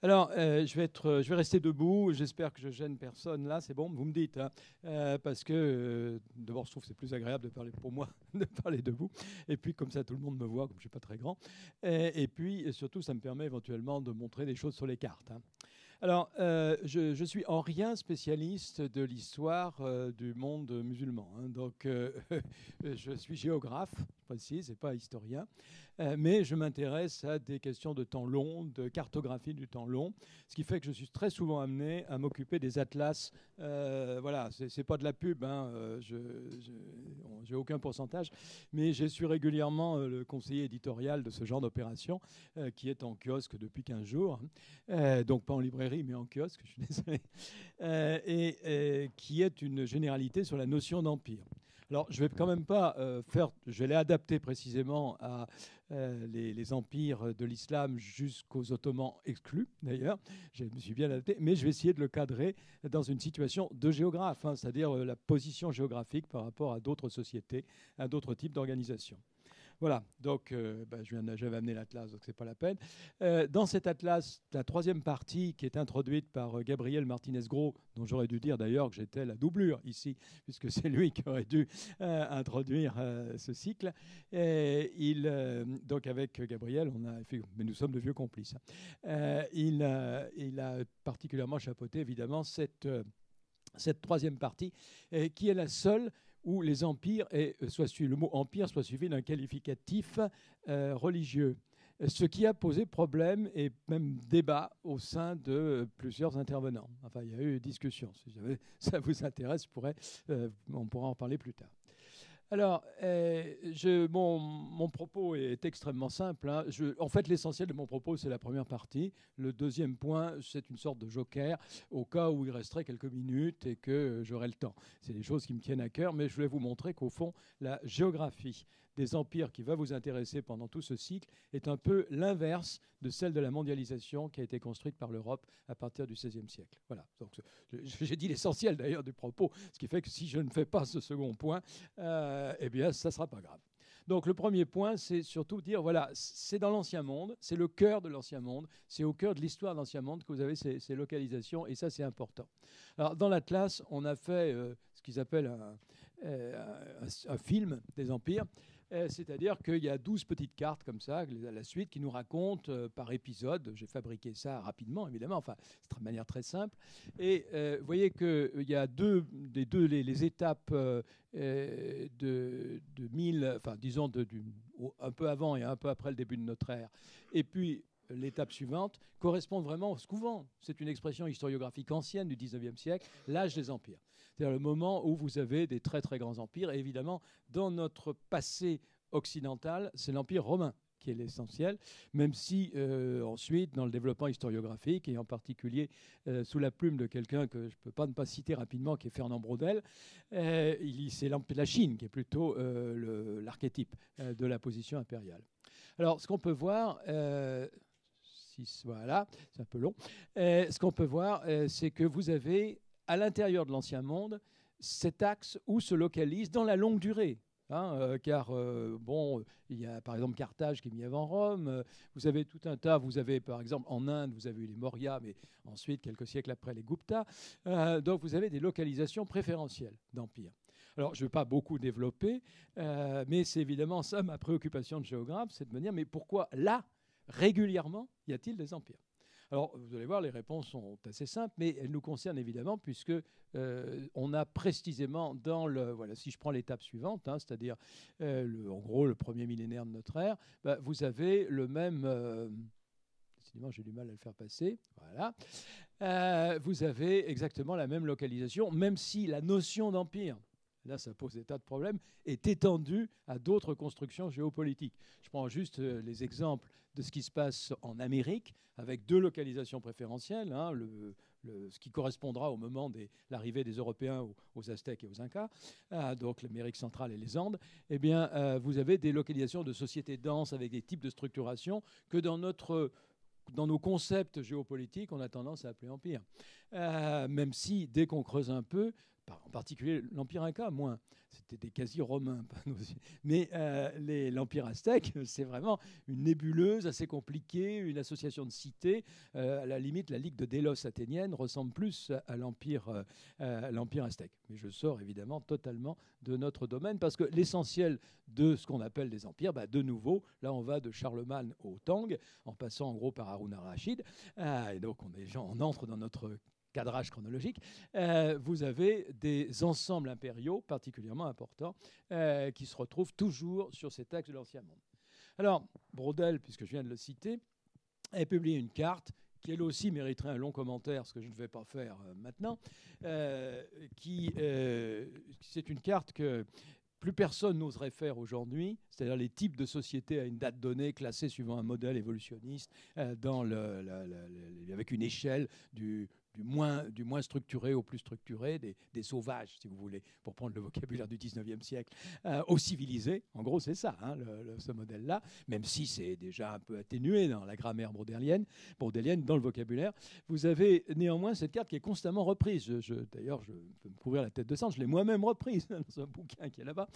Alors, je vais rester debout. J'espère que je gêne personne là. C'est bon, vous me dites, hein. Parce que d'abord, je trouve que c'est plus agréable de parler pour moi, de parler debout. Et puis, comme ça, tout le monde me voit, comme je suis pas très grand. Et puis, surtout, ça me permet éventuellement de montrer des choses sur les cartes, hein. Alors, je suis en rien spécialiste de l'histoire du monde musulman, hein. Donc, je suis géographe, je précise, et pas historien. Mais je m'intéresse à des questions de temps long, de cartographie du temps long, ce qui fait que je suis très souvent amené à m'occuper des atlas. Voilà, c'est pas de la pub, hein, j'ai aucun pourcentage, mais je suis régulièrement le conseiller éditorial de ce genre d'opération, qui est en kiosque depuis 15 jours, donc pas en librairie, mais en kiosque, je suis désolé, et qui est une généralité sur la notion d'empire. Alors, je ne vais quand même pas je l'ai adapté précisément à les empires de l'islam jusqu'aux Ottomans exclus, d'ailleurs. Je me suis bien adapté, mais je vais essayer de le cadrer dans une situation de géographe, hein, c'est-à-dire la position géographique par rapport à d'autres sociétés, à d'autres types d'organisations. Voilà, donc j'avais amené l'atlas, donc c'est pas la peine. Dans cet atlas, la troisième partie qui est introduite par Gabriel Martinez-Gros, dont j'aurais dû dire d'ailleurs que j'étais la doublure ici, puisque c'est lui qui aurait dû introduire ce cycle. Donc avec Gabriel, mais nous sommes de vieux complices. Il a particulièrement chapeauté évidemment cette troisième partie, qui est la seule où les empires, le mot empire soit suivi d'un qualificatif religieux. Ce qui a posé problème et même débat au sein de plusieurs intervenants. Enfin, il y a eu discussion. Si jamais ça vous intéresse, on pourra en parler plus tard. Alors, mon propos est extrêmement simple, hein. En fait, l'essentiel de mon propos, c'est la première partie. Le deuxième point, c'est une sorte de joker au cas où il resterait quelques minutes et que j'aurais le temps. C'est des choses qui me tiennent à cœur, mais je voulais vous montrer qu'au fond, la géographie des empires qui va vous intéresser pendant tout ce cycle est un peu l'inverse de celle de la mondialisation qui a été construite par l'Europe à partir du XVIe siècle. Voilà. Donc, j'ai dit l'essentiel d'ailleurs du propos, ce qui fait que si je ne fais pas ce second point, eh bien, ça ne sera pas grave. Donc, le premier point, c'est surtout dire, voilà, c'est dans l'Ancien Monde, c'est le cœur de l'Ancien Monde, c'est au cœur de l'histoire de l'Ancien Monde que vous avez ces localisations, et ça, c'est important. Alors, dans l'Atlas, on a fait ce qu'ils appellent un film des empires. C'est-à-dire qu'il y a 12 petites cartes comme ça, à la suite, qui nous racontent par épisode. J'ai fabriqué ça rapidement, évidemment, enfin, c'est de manière très simple. Et vous voyez qu'il y a les étapes de 1000, enfin, disons, un peu avant et un peu après le début de notre ère. Et puis, l'étape suivante correspond vraiment au couvent. C'est une expression historiographique ancienne du 19e siècle, l'âge des empires. C'est-à-dire le moment où vous avez des très très grands empires. Et évidemment, dans notre passé occidental, c'est l'Empire romain qui est l'essentiel, même si ensuite, dans le développement historiographique, et en particulier sous la plume de quelqu'un que je ne peux pas ne pas citer rapidement, qui est Fernand Braudel, c'est la Chine qui est plutôt l'archétype de la position impériale. Alors, ce qu'on peut voir... voilà, c'est un peu long. Ce qu'on peut voir, c'est que vous avez, à l'intérieur de l'Ancien Monde, cet axe où se localise dans la longue durée. Hein, car, il y a par exemple Carthage qui est mis avant Rome. Vous avez tout un tas. Vous avez par exemple en Inde, vous avez eu les Mauryas, mais ensuite, quelques siècles après, les Guptas. Donc, vous avez des localisations préférentielles d'empire. Alors, je ne vais pas beaucoup développer, mais c'est évidemment ça ma préoccupation de géographe, c'est de me dire, mais pourquoi là, régulièrement, y a-t-il des empires? Alors, vous allez voir, les réponses sont assez simples, mais elles nous concernent évidemment, puisque on a précisément voilà, si je prends l'étape suivante, hein, c'est-à-dire en gros le premier millénaire de notre ère, vous avez le même... décidément, j'ai du mal à le faire passer. Voilà. Vous avez exactement la même localisation, même si la notion d'empire, là ça pose des tas de problèmes, est étendue à d'autres constructions géopolitiques. Je prends juste les exemples de ce qui se passe en Amérique, avec 2 localisations préférentielles, hein, ce qui correspondra au moment de l'arrivée des Européens aux Aztèques et aux Incas, donc l'Amérique centrale et les Andes. Eh bien, vous avez des localisations de sociétés denses avec des types de structuration que dans nos concepts géopolitiques, on a tendance à appeler empire. Même si, dès qu'on creuse un peu, en particulier l'Empire Inca, moins. C'était des quasi-romains. Mais l'Empire aztèque, c'est vraiment une nébuleuse assez compliquée, une association de cités. À la limite, la Ligue de Délos athénienne ressemble plus à l'Empire aztèque. Mais je sors évidemment totalement de notre domaine parce que l'essentiel de ce qu'on appelle des empires, de nouveau, là on va de Charlemagne au Tang, en passant en gros par Haroun al-Rachid. Et donc on entre dans notre cadrage chronologique, vous avez des ensembles impériaux particulièrement importants qui se retrouvent toujours sur ces textes de l'Ancien Monde. Alors, Braudel, puisque je viens de le citer, a publié une carte qui elle aussi mériterait un long commentaire, ce que je ne vais pas faire maintenant, c'est une carte que plus personne n'oserait faire aujourd'hui, c'est-à-dire les types de sociétés à une date donnée, classées suivant un modèle évolutionniste, avec une échelle du moins structuré au plus structuré, des sauvages, si vous voulez, pour prendre le vocabulaire du 19e siècle, aux civilisés. En gros, c'est ça, ce modèle-là, même si c'est déjà un peu atténué dans la grammaire braudélienne, dans le vocabulaire. Vous avez néanmoins cette carte qui est constamment reprise. D'ailleurs, je peux me couvrir la tête de sang, je l'ai moi-même reprise dans un bouquin qui est là-bas,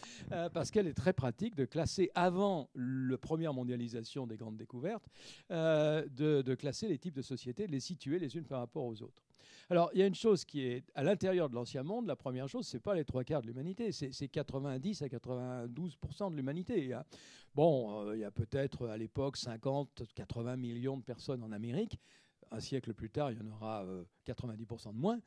parce qu'elle est très pratique de classer, avant la première mondialisation des grandes découvertes, de classer les types de sociétés, de les situer les unes par rapport aux autres. Alors, il y a une chose qui est à l'intérieur de l'Ancien Monde. La première chose, ce n'est pas les 3/4 de l'humanité, c'est 90 à 92% de l'humanité. Bon, il y a peut-être à l'époque 50, 80 millions de personnes en Amérique. Un siècle plus tard, il y en aura 90% de moins.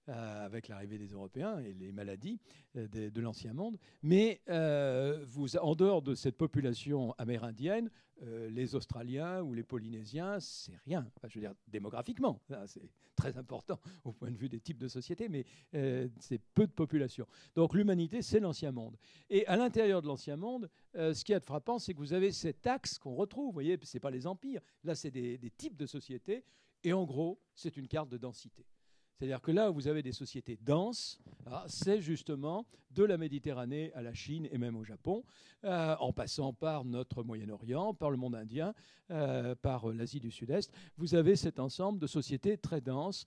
Avec l'arrivée des Européens et les maladies de l'Ancien Monde. Mais en dehors de cette population amérindienne, les Australiens ou les Polynésiens, c'est rien. Enfin, je veux dire, démographiquement, c'est très important au point de vue des types de sociétés, mais c'est peu de population. Donc l'humanité, c'est l'Ancien Monde. Et à l'intérieur de l'Ancien Monde, ce qui est frappant, c'est que vous avez cet axe qu'on retrouve. Vous voyez, ce n'est pas les empires. Là, c'est des types de sociétés. Et en gros, c'est une carte de densité. C'est-à-dire que là où vous avez des sociétés denses, c'est justement de la Méditerranée à la Chine et même au Japon, en passant par notre Moyen-Orient, par le monde indien, par l'Asie du Sud-Est. Vous avez cet ensemble de sociétés très denses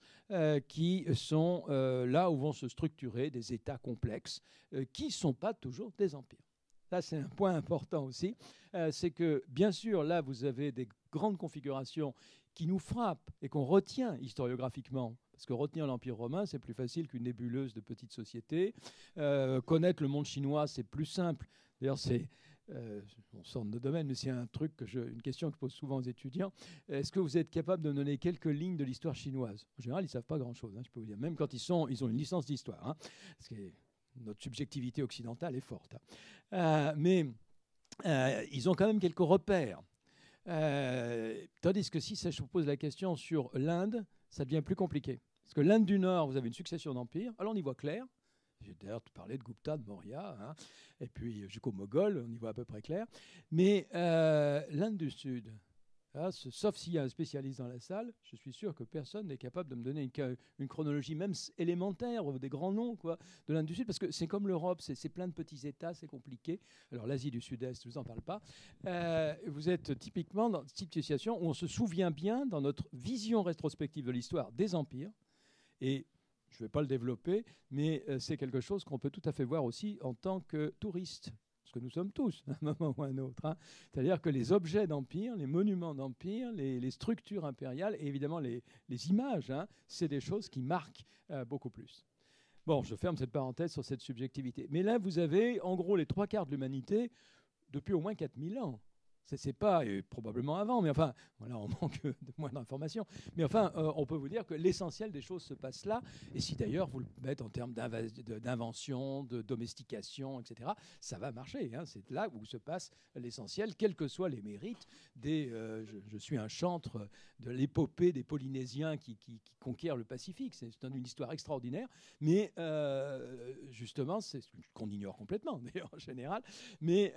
qui sont là où vont se structurer des États complexes qui ne sont pas toujours des empires. Là, c'est un point important aussi. C'est que, bien sûr, là, vous avez des grandes configurations qui nous frappent et qu'on retient historiographiquement. Parce que retenir l'Empire romain, c'est plus facile qu'une nébuleuse de petites sociétés. Connaître le monde chinois, c'est plus simple. D'ailleurs, on sort de nos domaines, mais c'est une question que je pose souvent aux étudiants. Est-ce que vous êtes capable de me donner quelques lignes de l'histoire chinoise? En général, ils ne savent pas grand-chose, je peux vous dire. Même quand ils ont une licence d'histoire. Parce que notre subjectivité occidentale est forte. Mais ils ont quand même quelques repères. Tandis que si je vous pose la question sur l'Inde, ça devient plus compliqué. Parce que l'Inde du Nord, vous avez une succession d'empires. Alors on y voit clair. J'ai d'ailleurs parlé de Gupta, de Maurya, et puis jusqu'aux Moghols, on y voit à peu près clair. Mais l'Inde du Sud, sauf s'il y a un spécialiste dans la salle, je suis sûr que personne n'est capable de me donner une chronologie, même élémentaire, des grands noms de l'Inde du Sud, parce que c'est comme l'Europe, c'est plein de petits États, c'est compliqué. Alors l'Asie du Sud-Est, je ne vous en parle pas. Vous êtes typiquement dans cette situation où on se souvient bien, dans notre vision rétrospective de l'histoire, des empires. Et je ne vais pas le développer, mais c'est quelque chose qu'on peut tout à fait voir aussi en tant que touriste. Ce que nous sommes tous, à un moment ou à un autre. C'est-à-dire que les objets d'empire, les monuments d'empire, les structures impériales, et évidemment les images, c'est des choses qui marquent beaucoup plus. Bon, je ferme cette parenthèse sur cette subjectivité. Mais là, vous avez en gros les 3/4 de l'humanité depuis au moins 4000 ans. C'est pas, et probablement avant, mais enfin, voilà, on manque de moins d'informations. Mais enfin, on peut vous dire que l'essentiel des choses se passe là. Et si d'ailleurs vous le mettez en termes d'invention, de domestication, etc., ça va marcher. C'est là où se passe l'essentiel, quels que soient les mérites je suis un chantre de l'épopée des Polynésiens qui conquièrent le Pacifique. C'est une histoire extraordinaire, mais justement, c'est qu'on ignore complètement, d'ailleurs, en général. Mais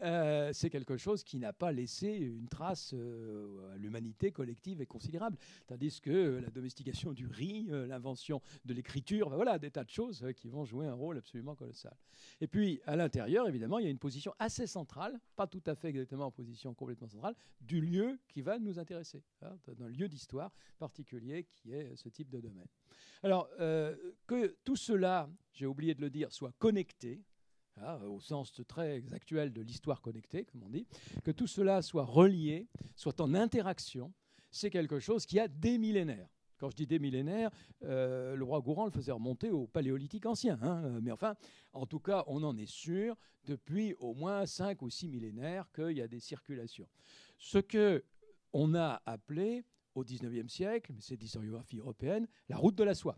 c'est quelque chose qui n'a pas laissé laisser une trace à l'humanité collective et considérable. Tandis que la domestication du riz, l'invention de l'écriture, ben voilà, des tas de choses qui vont jouer un rôle absolument colossal. Et puis, à l'intérieur, évidemment, il y a une position assez centrale, pas tout à fait exactement en position complètement centrale, du lieu qui va nous intéresser, hein, d'un lieu d'histoire particulier qui est ce type de domaine. Alors, que tout cela, j'ai oublié de le dire, soit connecté, au sens très actuel de l'histoire connectée, comme on dit, que tout cela soit relié, soit en interaction, c'est quelque chose qui a des millénaires. Quand je dis des millénaires, le roi Gourand le faisait remonter au Paléolithique ancien. Hein, mais enfin, en tout cas, on en est sûr depuis au moins 5 ou 6 millénaires qu'il y a des circulations. Ce qu'on a appelé au XIXe siècle, mais c'est l'historiographie européenne, la route de la soie.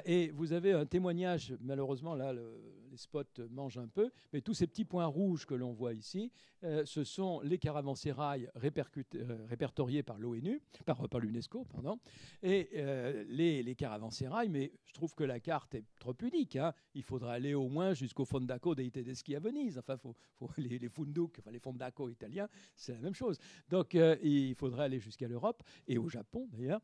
Et vous avez un témoignage, malheureusement là les spots mangent un peu, mais tous ces petits points rouges que l'on voit ici, ce sont les caravansérails répertoriés par l'ONU, par l'UNESCO, pardon, et les caravansérails, mais je trouve que la carte est trop unique. Hein. Il faudra aller au moins jusqu'au Fondaco dei Tedeschi à Venise. Enfin, les Funduc, enfin les Fondaco italiens, c'est la même chose. Donc, il faudrait aller jusqu'à l'Europe et au Japon d'ailleurs.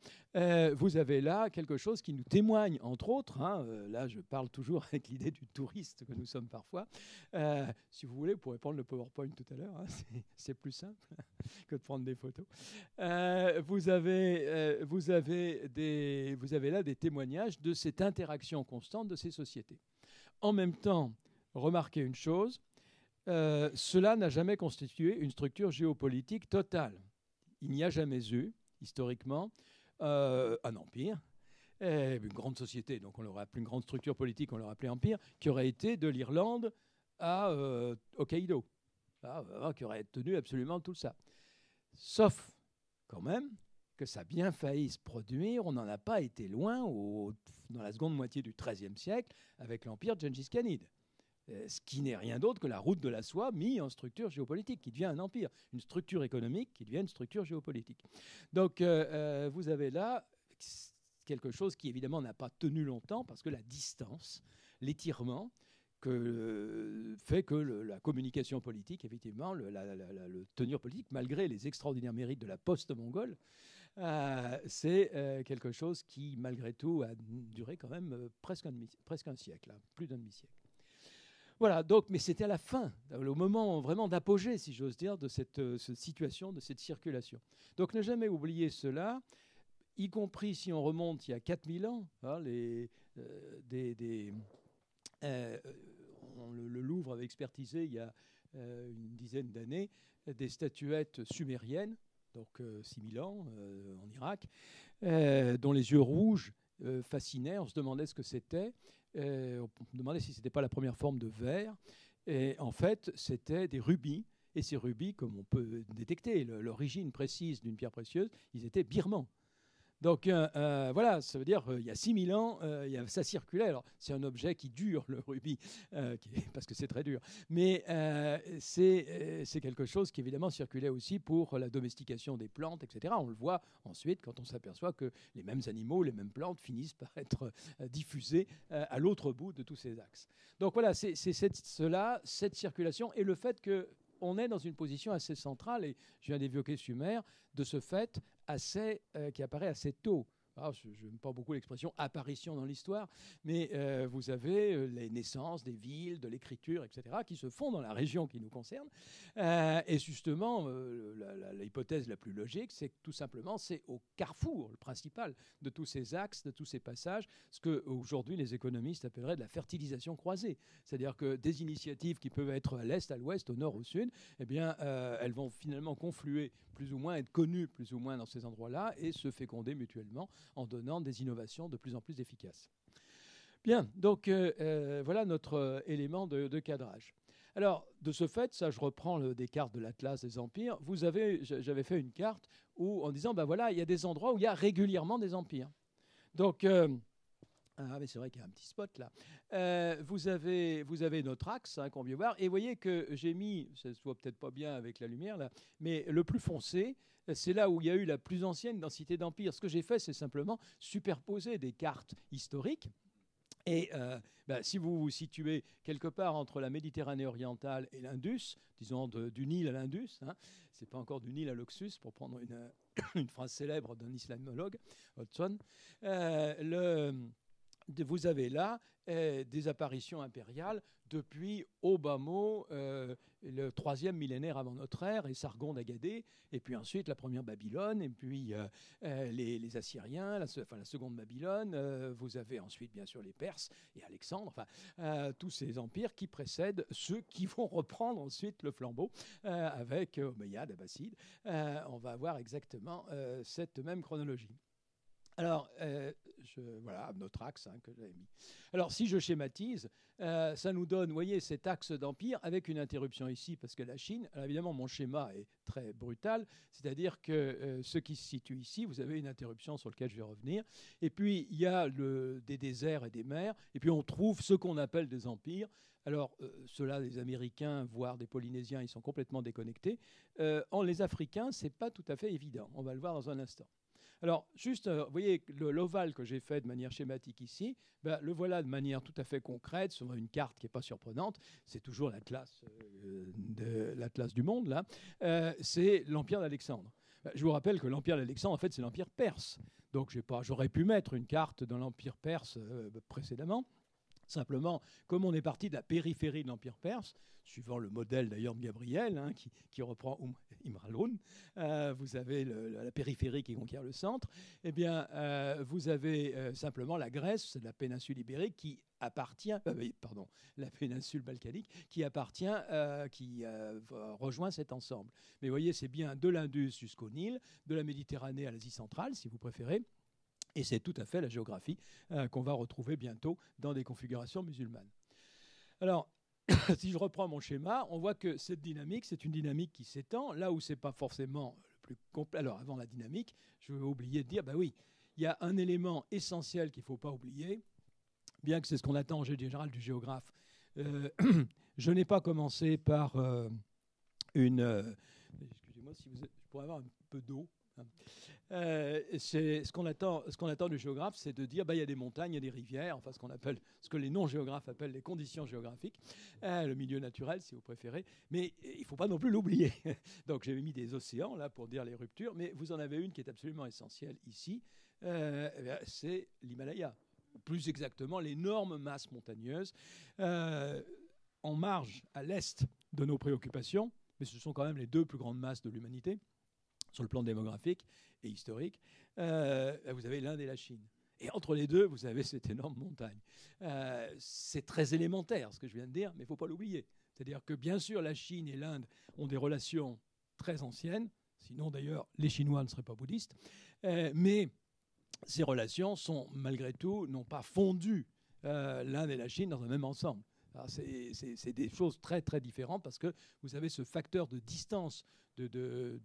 Vous avez là quelque chose qui nous témoigne, entre autres, hein, là je parle toujours avec l'idée du touriste que nous sommes parfois. Si vous voulez, vous pourrez prendre le PowerPoint tout à l'heure, hein, c'est plus simple que de prendre des photos. Vous avez là des témoignages de cette interaction constante de ces sociétés. En même temps, remarquez une chose, cela n'a jamais constitué une structure géopolitique totale. Il n'y a jamais eu, historiquement, un empire, une grande société, donc on l'aurait appelé une grande structure politique, on l'aurait appelé empire, qui aurait été de l'Irlande à Hokkaido, qui aurait tenu absolument tout ça. Sauf, quand même, que ça a bien failli se produire, on n'en a pas été loin dans la seconde moitié du XIIIe siècle avec l'empire de Gengis Khanid. Ce qui n'est rien d'autre que la route de la soie mise en structure géopolitique, qui devient un empire, une structure économique qui devient une structure géopolitique. Donc vous avez là quelque chose qui évidemment n'a pas tenu longtemps parce que la distance, l'étirement, fait que la communication politique, effectivement, le tenir politique, malgré les extraordinaires mérites de la poste mongole, c'est quelque chose qui, malgré tout, a duré quand même presque un siècle, hein, plus d'un demi-siècle. Voilà, donc, mais c'était à la fin, au moment vraiment d'apogée, si j'ose dire, de cette situation, de cette circulation. Donc ne jamais oublier cela, y compris si on remonte il y a 4000 ans, hein, le Louvre avait expertisé il y a une dizaine d'années des statuettes sumériennes, donc 6000 ans en Irak, dont les yeux rouges fascinaient, on se demandait ce que c'était. On me demandait si ce n'était pas la première forme de verre. Et en fait, c'était des rubis. Et ces rubis, comme on peut détecter l'origine précise d'une pierre précieuse, ils étaient birmans. Donc voilà, ça veut dire il y a 6000 ans, ça circulait. Alors c'est un objet qui dure, le rubis, parce que c'est très dur. Mais c'est quelque chose qui évidemment circulait aussi pour la domestication des plantes, etc. On le voit ensuite quand on s'aperçoit que les mêmes animaux, les mêmes plantes finissent par être diffusées à l'autre bout de tous ces axes. Donc voilà, c'est cette circulation et le fait que on est dans une position assez centrale, et je viens d'évoquer Sumer, de ce fait qui apparaît assez tôt. Alors, je n'aime pas beaucoup l'expression apparition dans l'histoire, mais vous avez les naissances des villes, de l'écriture, etc., qui se font dans la région qui nous concerne. Et justement, l'hypothèse la plus logique, c'est que tout simplement, c'est au carrefour, le principal, de tous ces axes, de tous ces passages, ce qu'aujourd'hui les économistes appelleraient de la fertilisation croisée. C'est-à-dire que des initiatives qui peuvent être à l'est, à l'ouest, au nord, au sud, eh bien, elles vont finalement confluer plus ou moins, être connues plus ou moins dans ces endroits-là et se féconder mutuellement en donnant des innovations de plus en plus efficaces. Bien, donc voilà notre élément de cadrage. Alors, de ce fait, ça, je reprends des cartes de l'Atlas des empires. J'avais fait une carte en disant, ben voilà, il y a des endroits où il y a régulièrement des empires. Donc, mais c'est vrai qu'il y a un petit spot là. Vous avez notre axe qu'on vient voir, et vous voyez que j'ai mis, ça ne se voit peut-être pas bien avec la lumière là, mais le plus foncé, c'est là où il y a eu la plus ancienne densité d'empire. Ce que j'ai fait, c'est simplement superposer des cartes historiques Et si vous vous situez quelque part entre la Méditerranée orientale et l'Indus, disons du Nil à l'Indus, hein, c'est pas encore du Nil à l'Oxus, pour prendre une phrase célèbre d'un islamologue, Hodgson, vous avez là des apparitions impériales depuis au bas mot le 3e millénaire avant notre ère et Sargon d'Agadé, et puis ensuite la première Babylone, et puis les Assyriens, la seconde Babylone, vous avez ensuite bien sûr les Perses et Alexandre, tous ces empires qui précèdent ceux qui vont reprendre ensuite le flambeau avec Omeyyades, Abbassides. On va avoir exactement cette même chronologie. Alors, voilà notre axe que j'avais mis. Alors, si je schématise, ça nous donne, vous voyez, cet axe d'empire avec une interruption ici, parce que la Chine, alors évidemment, mon schéma est très brutal, c'est-à-dire que ce qui se situe ici, vous avez une interruption sur laquelle je vais revenir, et puis il y a des déserts et des mers, et puis on trouve ce qu'on appelle des empires. Alors, ceux-là, les Américains, voire des Polynésiens, ils sont complètement déconnectés. Les Africains, ce n'est pas tout à fait évident. On va le voir dans un instant. Alors, juste, vous voyez, l'ovale que j'ai fait de manière schématique ici, le voilà de manière tout à fait concrète, sur une carte qui n'est pas surprenante. C'est toujours l'Atlas du monde, là. C'est l'Empire d'Alexandre. Je vous rappelle que l'Empire d'Alexandre, en fait, c'est l'Empire perse. Donc, j'aurais pu mettre une carte dans l'Empire perse précédemment. Simplement, comme on est parti de la périphérie de l'Empire perse, suivant le modèle d'ailleurs de Gabriel, qui reprend Imraloun, vous avez la périphérie qui conquiert le centre, eh bien, vous avez simplement la Grèce, c'est la péninsule ibérique qui appartient, la péninsule balkanique, qui rejoint cet ensemble. Mais vous voyez, c'est bien de l'Indus jusqu'au Nil, de la Méditerranée à l'Asie centrale, si vous préférez. Et c'est tout à fait la géographie qu'on va retrouver bientôt dans des configurations musulmanes. Alors, si je reprends mon schéma, on voit que cette dynamique, c'est une dynamique qui s'étend, là où ce n'est pas forcément le plus complet. Alors, avant la dynamique, je vais oublier de dire, oui, il y a un élément essentiel qu'il ne faut pas oublier, bien que c'est ce qu'on attend en général du géographe. Je n'ai pas commencé par excusez-moi, si je pourrais avoir un peu d'eau. C'est ce qu'on attend du géographe, c'est de dire il y a des montagnes, il y a des rivières, enfin ce que les non-géographes appellent les conditions géographiques, le milieu naturel si vous préférez, mais il ne faut pas non plus l'oublier. Donc j'avais mis des océans là pour dire les ruptures, mais vous en avez une qui est absolument essentielle ici, c'est l'Himalaya, plus exactement l'énorme masse montagneuse en marge à l'est de nos préoccupations, mais ce sont quand même les deux plus grandes masses de l'humanité sur le plan démographique et historique. Vous avez l'Inde et la Chine. Et entre les deux, vous avez cette énorme montagne. C'est très élémentaire ce que je viens de dire, mais il ne faut pas l'oublier. C'est-à-dire que bien sûr, la Chine et l'Inde ont des relations très anciennes, sinon d'ailleurs les Chinois ne seraient pas bouddhistes, mais ces relations sont malgré tout, n'ont pas fondu l'Inde et la Chine dans un même ensemble. C'est des choses très très différentes parce que vous avez ce facteur de distance, de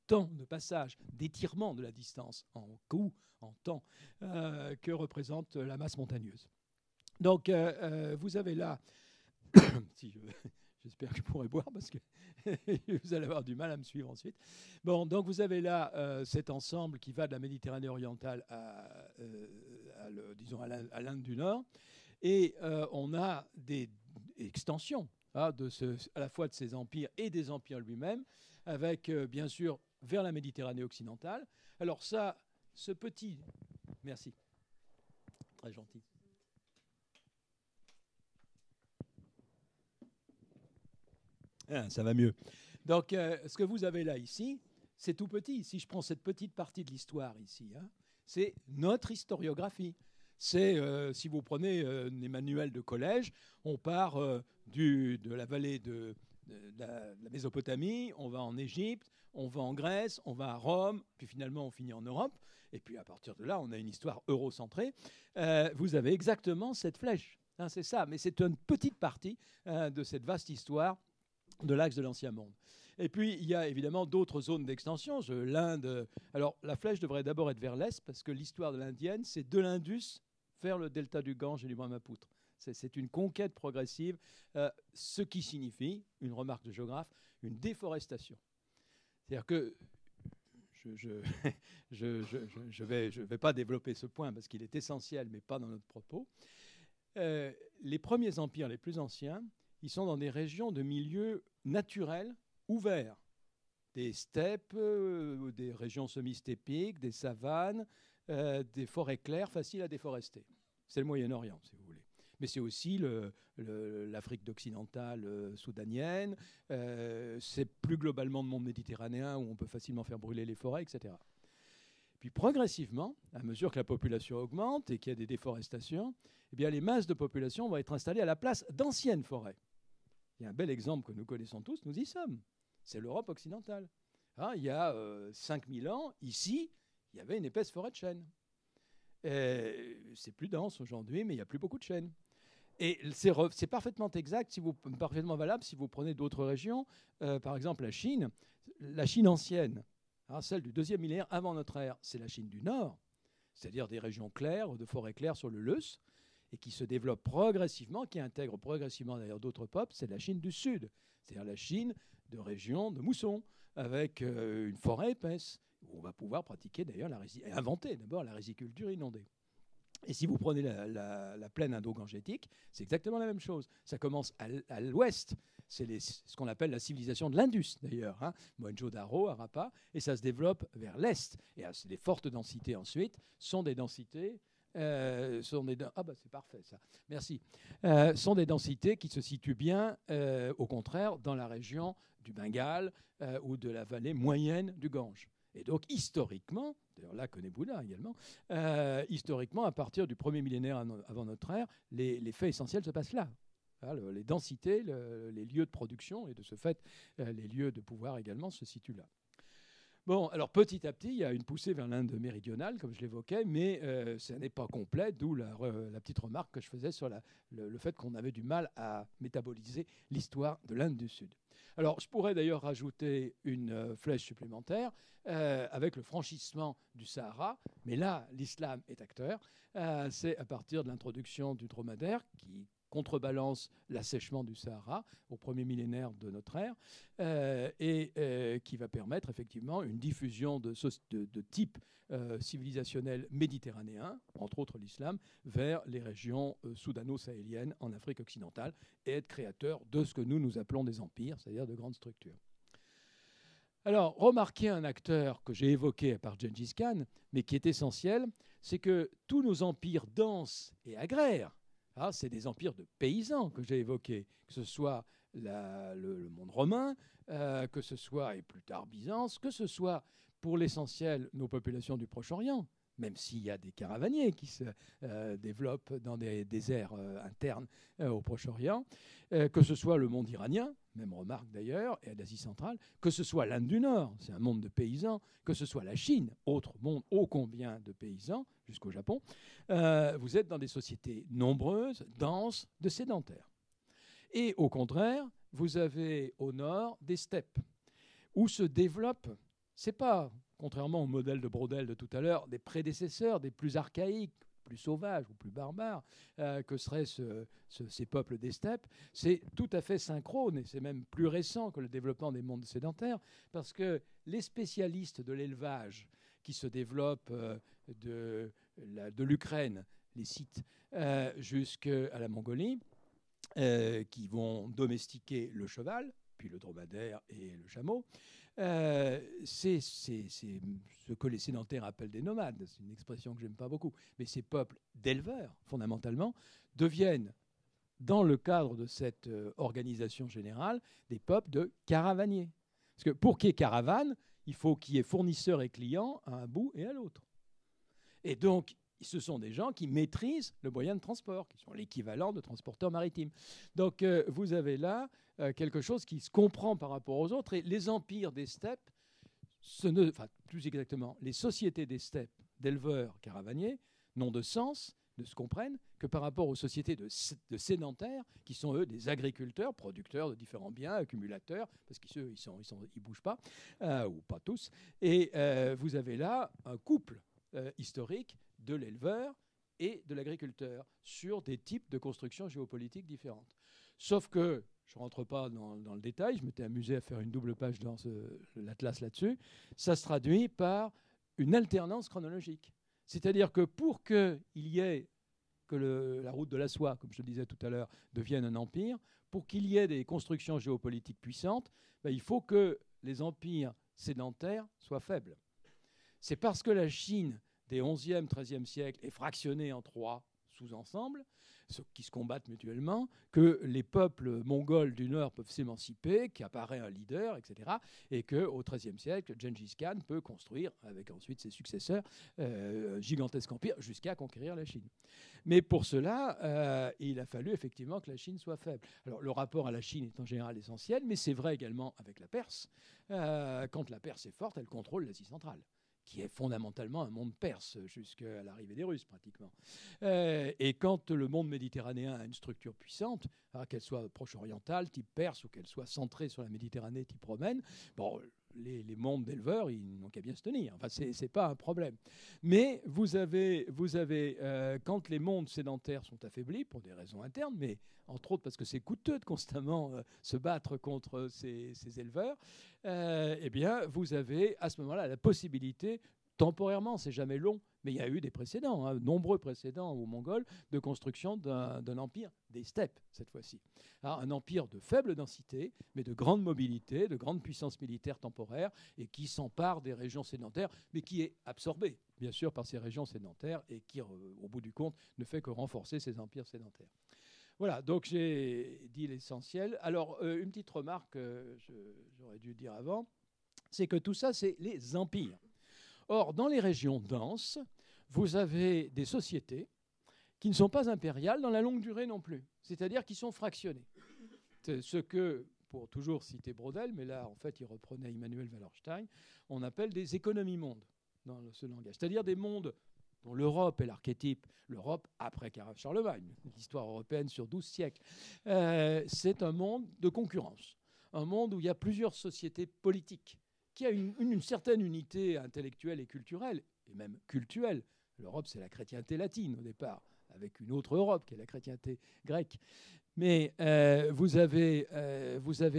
temps de passage, d'étirement de la distance en coût, en temps, que représente la masse montagneuse. Donc vous avez là, j'espère que je pourrai boire parce que vous allez avoir du mal à me suivre ensuite. Bon, donc vous avez là cet ensemble qui va de la Méditerranée orientale à l'Inde du Nord. Et on a des extensions à la fois de ces empires et des empires lui-même, avec bien sûr vers la Méditerranée occidentale. Alors ça, ce petit... Merci, très gentil. Ça va mieux. Donc ce que vous avez là ici, c'est tout petit. Si je prends cette petite partie de l'histoire ici, c'est notre historiographie. C'est, si vous prenez les manuels de collège, on part de la vallée de la Mésopotamie, on va en Égypte, on va en Grèce, on va à Rome, puis finalement on finit en Europe. Et puis à partir de là, on a une histoire eurocentrée. Vous avez exactement cette flèche. C'est ça, mais c'est une petite partie de cette vaste histoire de l'axe de l'Ancien Monde. Et puis, il y a évidemment d'autres zones d'extension. L'Inde. Alors, la flèche devrait d'abord être vers l'est, parce que l'histoire de l'Indienne, c'est de l'Indus vers le delta du Gange et du Brahmapoutre. C'est une conquête progressive, ce qui signifie, une remarque de géographe, une déforestation. C'est-à-dire que je vais pas développer ce point parce qu'il est essentiel, mais pas dans notre propos. les premiers empires les plus anciens, ils sont dans des régions de milieux naturels ouverts. Des steppes, des régions semi-steppiques, des savanes, des forêts claires faciles à déforester. C'est le Moyen-Orient, si vous voulez. Mais c'est aussi l'Afrique occidentale soudanienne, c'est plus globalement le monde méditerranéen où on peut facilement faire brûler les forêts, etc. Puis progressivement, à mesure que la population augmente et qu'il y a des déforestations, eh bien, les masses de population vont être installées à la place d'anciennes forêts. Il y a un bel exemple que nous connaissons tous, nous y sommes. C'est l'Europe occidentale. Hein, il y a 5000 ans, ici, il y avait une épaisse forêt de chênes. C'est plus dense aujourd'hui, mais il n'y a plus beaucoup de chênes. Et c'est parfaitement exact, parfaitement valable si vous prenez d'autres régions. Par exemple, la Chine ancienne, hein, celle du 2e millénaire avant notre ère, c'est la Chine du Nord, c'est-à-dire des régions claires, de forêts claires sur le Leuce, et qui se développe progressivement, qui intègre progressivement d'ailleurs d'autres peuples, c'est la Chine du Sud, c'est-à-dire la Chine de régions de moussons, avec une forêt épaisse, où on va pouvoir pratiquer d'ailleurs, inventer d'abord la riziculture inondée. Et si vous prenez la plaine indo-gangetique, c'est exactement la même chose. Ça commence à l'ouest, c'est ce qu'on appelle la civilisation de l'Indus d'ailleurs, hein, Mohenjo-Daro, Harappa, et ça se développe vers l'est. Et les fortes densités ensuite sont des densités... c'est parfait ça, merci. Sont des densités qui se situent bien, au contraire, dans la région du Bengale ou de la vallée moyenne du Gange. Et donc, historiquement, d'ailleurs là connaît Bouddha également, historiquement, à partir du 1er millénaire avant notre ère, les faits essentiels se passent là. Voilà, les densités, les lieux de production, et de ce fait, les lieux de pouvoir également se situent là. Bon, alors petit à petit, il y a une poussée vers l'Inde méridionale, comme je l'évoquais, mais ça n'est pas complet, d'où la petite remarque que je faisais sur le fait qu'on avait du mal à métaboliser l'histoire de l'Inde du Sud. Alors, je pourrais d'ailleurs rajouter une flèche supplémentaire avec le franchissement du Sahara, mais là, l'islam est acteur. C'est à partir de l'introduction du dromadaire qui contrebalance l'assèchement du Sahara au 1er millénaire de notre ère et qui va permettre effectivement une diffusion de type civilisationnel méditerranéen, entre autres l'islam, vers les régions soudano-sahéliennes en Afrique occidentale et être créateur de ce que nous appelons des empires, c'est-à-dire de grandes structures. Alors, remarquez un acteur que j'ai évoqué par Gengis Khan, mais qui est essentiel, c'est que tous nos empires denses et agraires, c'est des empires de paysans que j'ai évoqués, que ce soit le monde romain, que ce soit, et plus tard Byzance, que ce soit pour l'essentiel nos populations du Proche-Orient, même s'il y a des caravaniers qui se développent dans des déserts internes au Proche-Orient, que ce soit le monde iranien, même remarque d'ailleurs, et l'Asie centrale, que ce soit l'Inde du Nord, c'est un monde de paysans, que ce soit la Chine, autre monde ô combien de paysans, jusqu'au Japon, vous êtes dans des sociétés nombreuses, denses, de sédentaires. Et au contraire, vous avez au nord des steppes, où se développent, c'est pas, contrairement au modèle de Braudel de tout à l'heure, des prédécesseurs, des plus archaïques, plus sauvages ou plus barbares que seraient ces peuples des steppes, c'est tout à fait synchrone, et c'est même plus récent que le développement des mondes sédentaires, parce que les spécialistes de l'élevage qui se développent de l'Ukraine, les sites, jusqu'à la Mongolie, qui vont domestiquer le cheval, puis le dromadaire et le chameau, c'est ce que les sédentaires appellent des nomades. C'est une expression que je n'aime pas beaucoup. Mais ces peuples d'éleveurs, fondamentalement, deviennent, dans le cadre de cette organisation générale, des peuples de caravaniers. Parce que pour qu'il y ait caravane, il faut qu'il y ait fournisseurs et clients à un bout et à l'autre. Et donc, ce sont des gens qui maîtrisent le moyen de transport, qui sont l'équivalent de transporteurs maritimes. Donc, vous avez là quelque chose qui se comprend par rapport aux autres. Et les empires des steppes, plus exactement, les sociétés des steppes d'éleveurs caravaniers n'ont de sens, ne se comprennent, que par rapport aux sociétés de sédentaires, qui sont, eux, des agriculteurs, producteurs de différents biens, accumulateurs, parce qu'ils ils bougent pas, ou pas tous. Et vous avez là un couple historique de l'éleveur et de l'agriculteur sur des types de constructions géopolitiques différentes. Sauf que, je ne rentre pas dans le détail, je m'étais amusé à faire une double page dans l'atlas là-dessus, ça se traduit par une alternance chronologique. C'est-à-dire que pour qu'il y ait que la route de la soie, comme je le disais tout à l'heure, devienne un empire, pour qu'il y ait des constructions géopolitiques puissantes, il faut que les empires sédentaires soient faibles. C'est parce que la Chine des 11e, 13e siècles est fractionnée en 3 sous-ensembles, qui se combattent mutuellement, que les peuples mongols du Nord peuvent s'émanciper, qu'apparaît un leader, etc. Et qu'au XIIIe siècle, Gengis Khan peut construire, avec ensuite ses successeurs, un gigantesque empire jusqu'à conquérir la Chine. Mais pour cela, il a fallu effectivement que la Chine soit faible. Alors le rapport à la Chine est en général essentiel, mais c'est vrai également avec la Perse. Quand la Perse est forte, elle contrôle l'Asie centrale, qui est fondamentalement un monde perse jusqu'à l'arrivée des Russes pratiquement. Et quand le monde méditerranéen a une structure puissante, qu'elle soit proche-orientale, type perse, ou qu'elle soit centrée sur la Méditerranée, type romaine, bon, les mondes d'éleveurs, ils n'ont qu'à bien se tenir. Enfin, c'est pas un problème. Mais vous avez quand les mondes sédentaires sont affaiblis, pour des raisons internes, mais entre autres parce que c'est coûteux de constamment se battre contre ces éleveurs, eh bien, vous avez à ce moment-là la possibilité, temporairement, c'est jamais long, mais il y a eu des précédents, nombreux précédents aux Mongols, de construction d'un empire des steppes, cette fois-ci. Alors, un empire de faible densité, mais de grande mobilité, de grande puissance militaire temporaire, et qui s'empare des régions sédentaires, mais qui est absorbé, bien sûr, par ces régions sédentaires, et qui, au bout du compte, ne fait que renforcer ces empires sédentaires. Voilà, donc j'ai dit l'essentiel. Alors, une petite remarque que j'aurais dû dire avant, c'est que tout ça, c'est les empires. Or, dans les régions denses, vous avez des sociétés qui ne sont pas impériales dans la longue durée non plus, c'est-à-dire qui sont fractionnées. C'est ce que, pour toujours citer Braudel, mais là, en fait, il reprenait Immanuel Wallerstein, on appelle des économies mondes dans ce langage, c'est-à-dire des mondes dont l'Europe est l'archétype, l'Europe après Charlemagne, l'histoire européenne sur 12 siècles. C'est un monde de concurrence, un monde où il y a plusieurs sociétés politiques, qui a une certaine unité intellectuelle et culturelle, et même cultuelle. L'Europe, c'est la chrétienté latine au départ, avec une autre Europe qui est la chrétienté grecque. Mais vous avez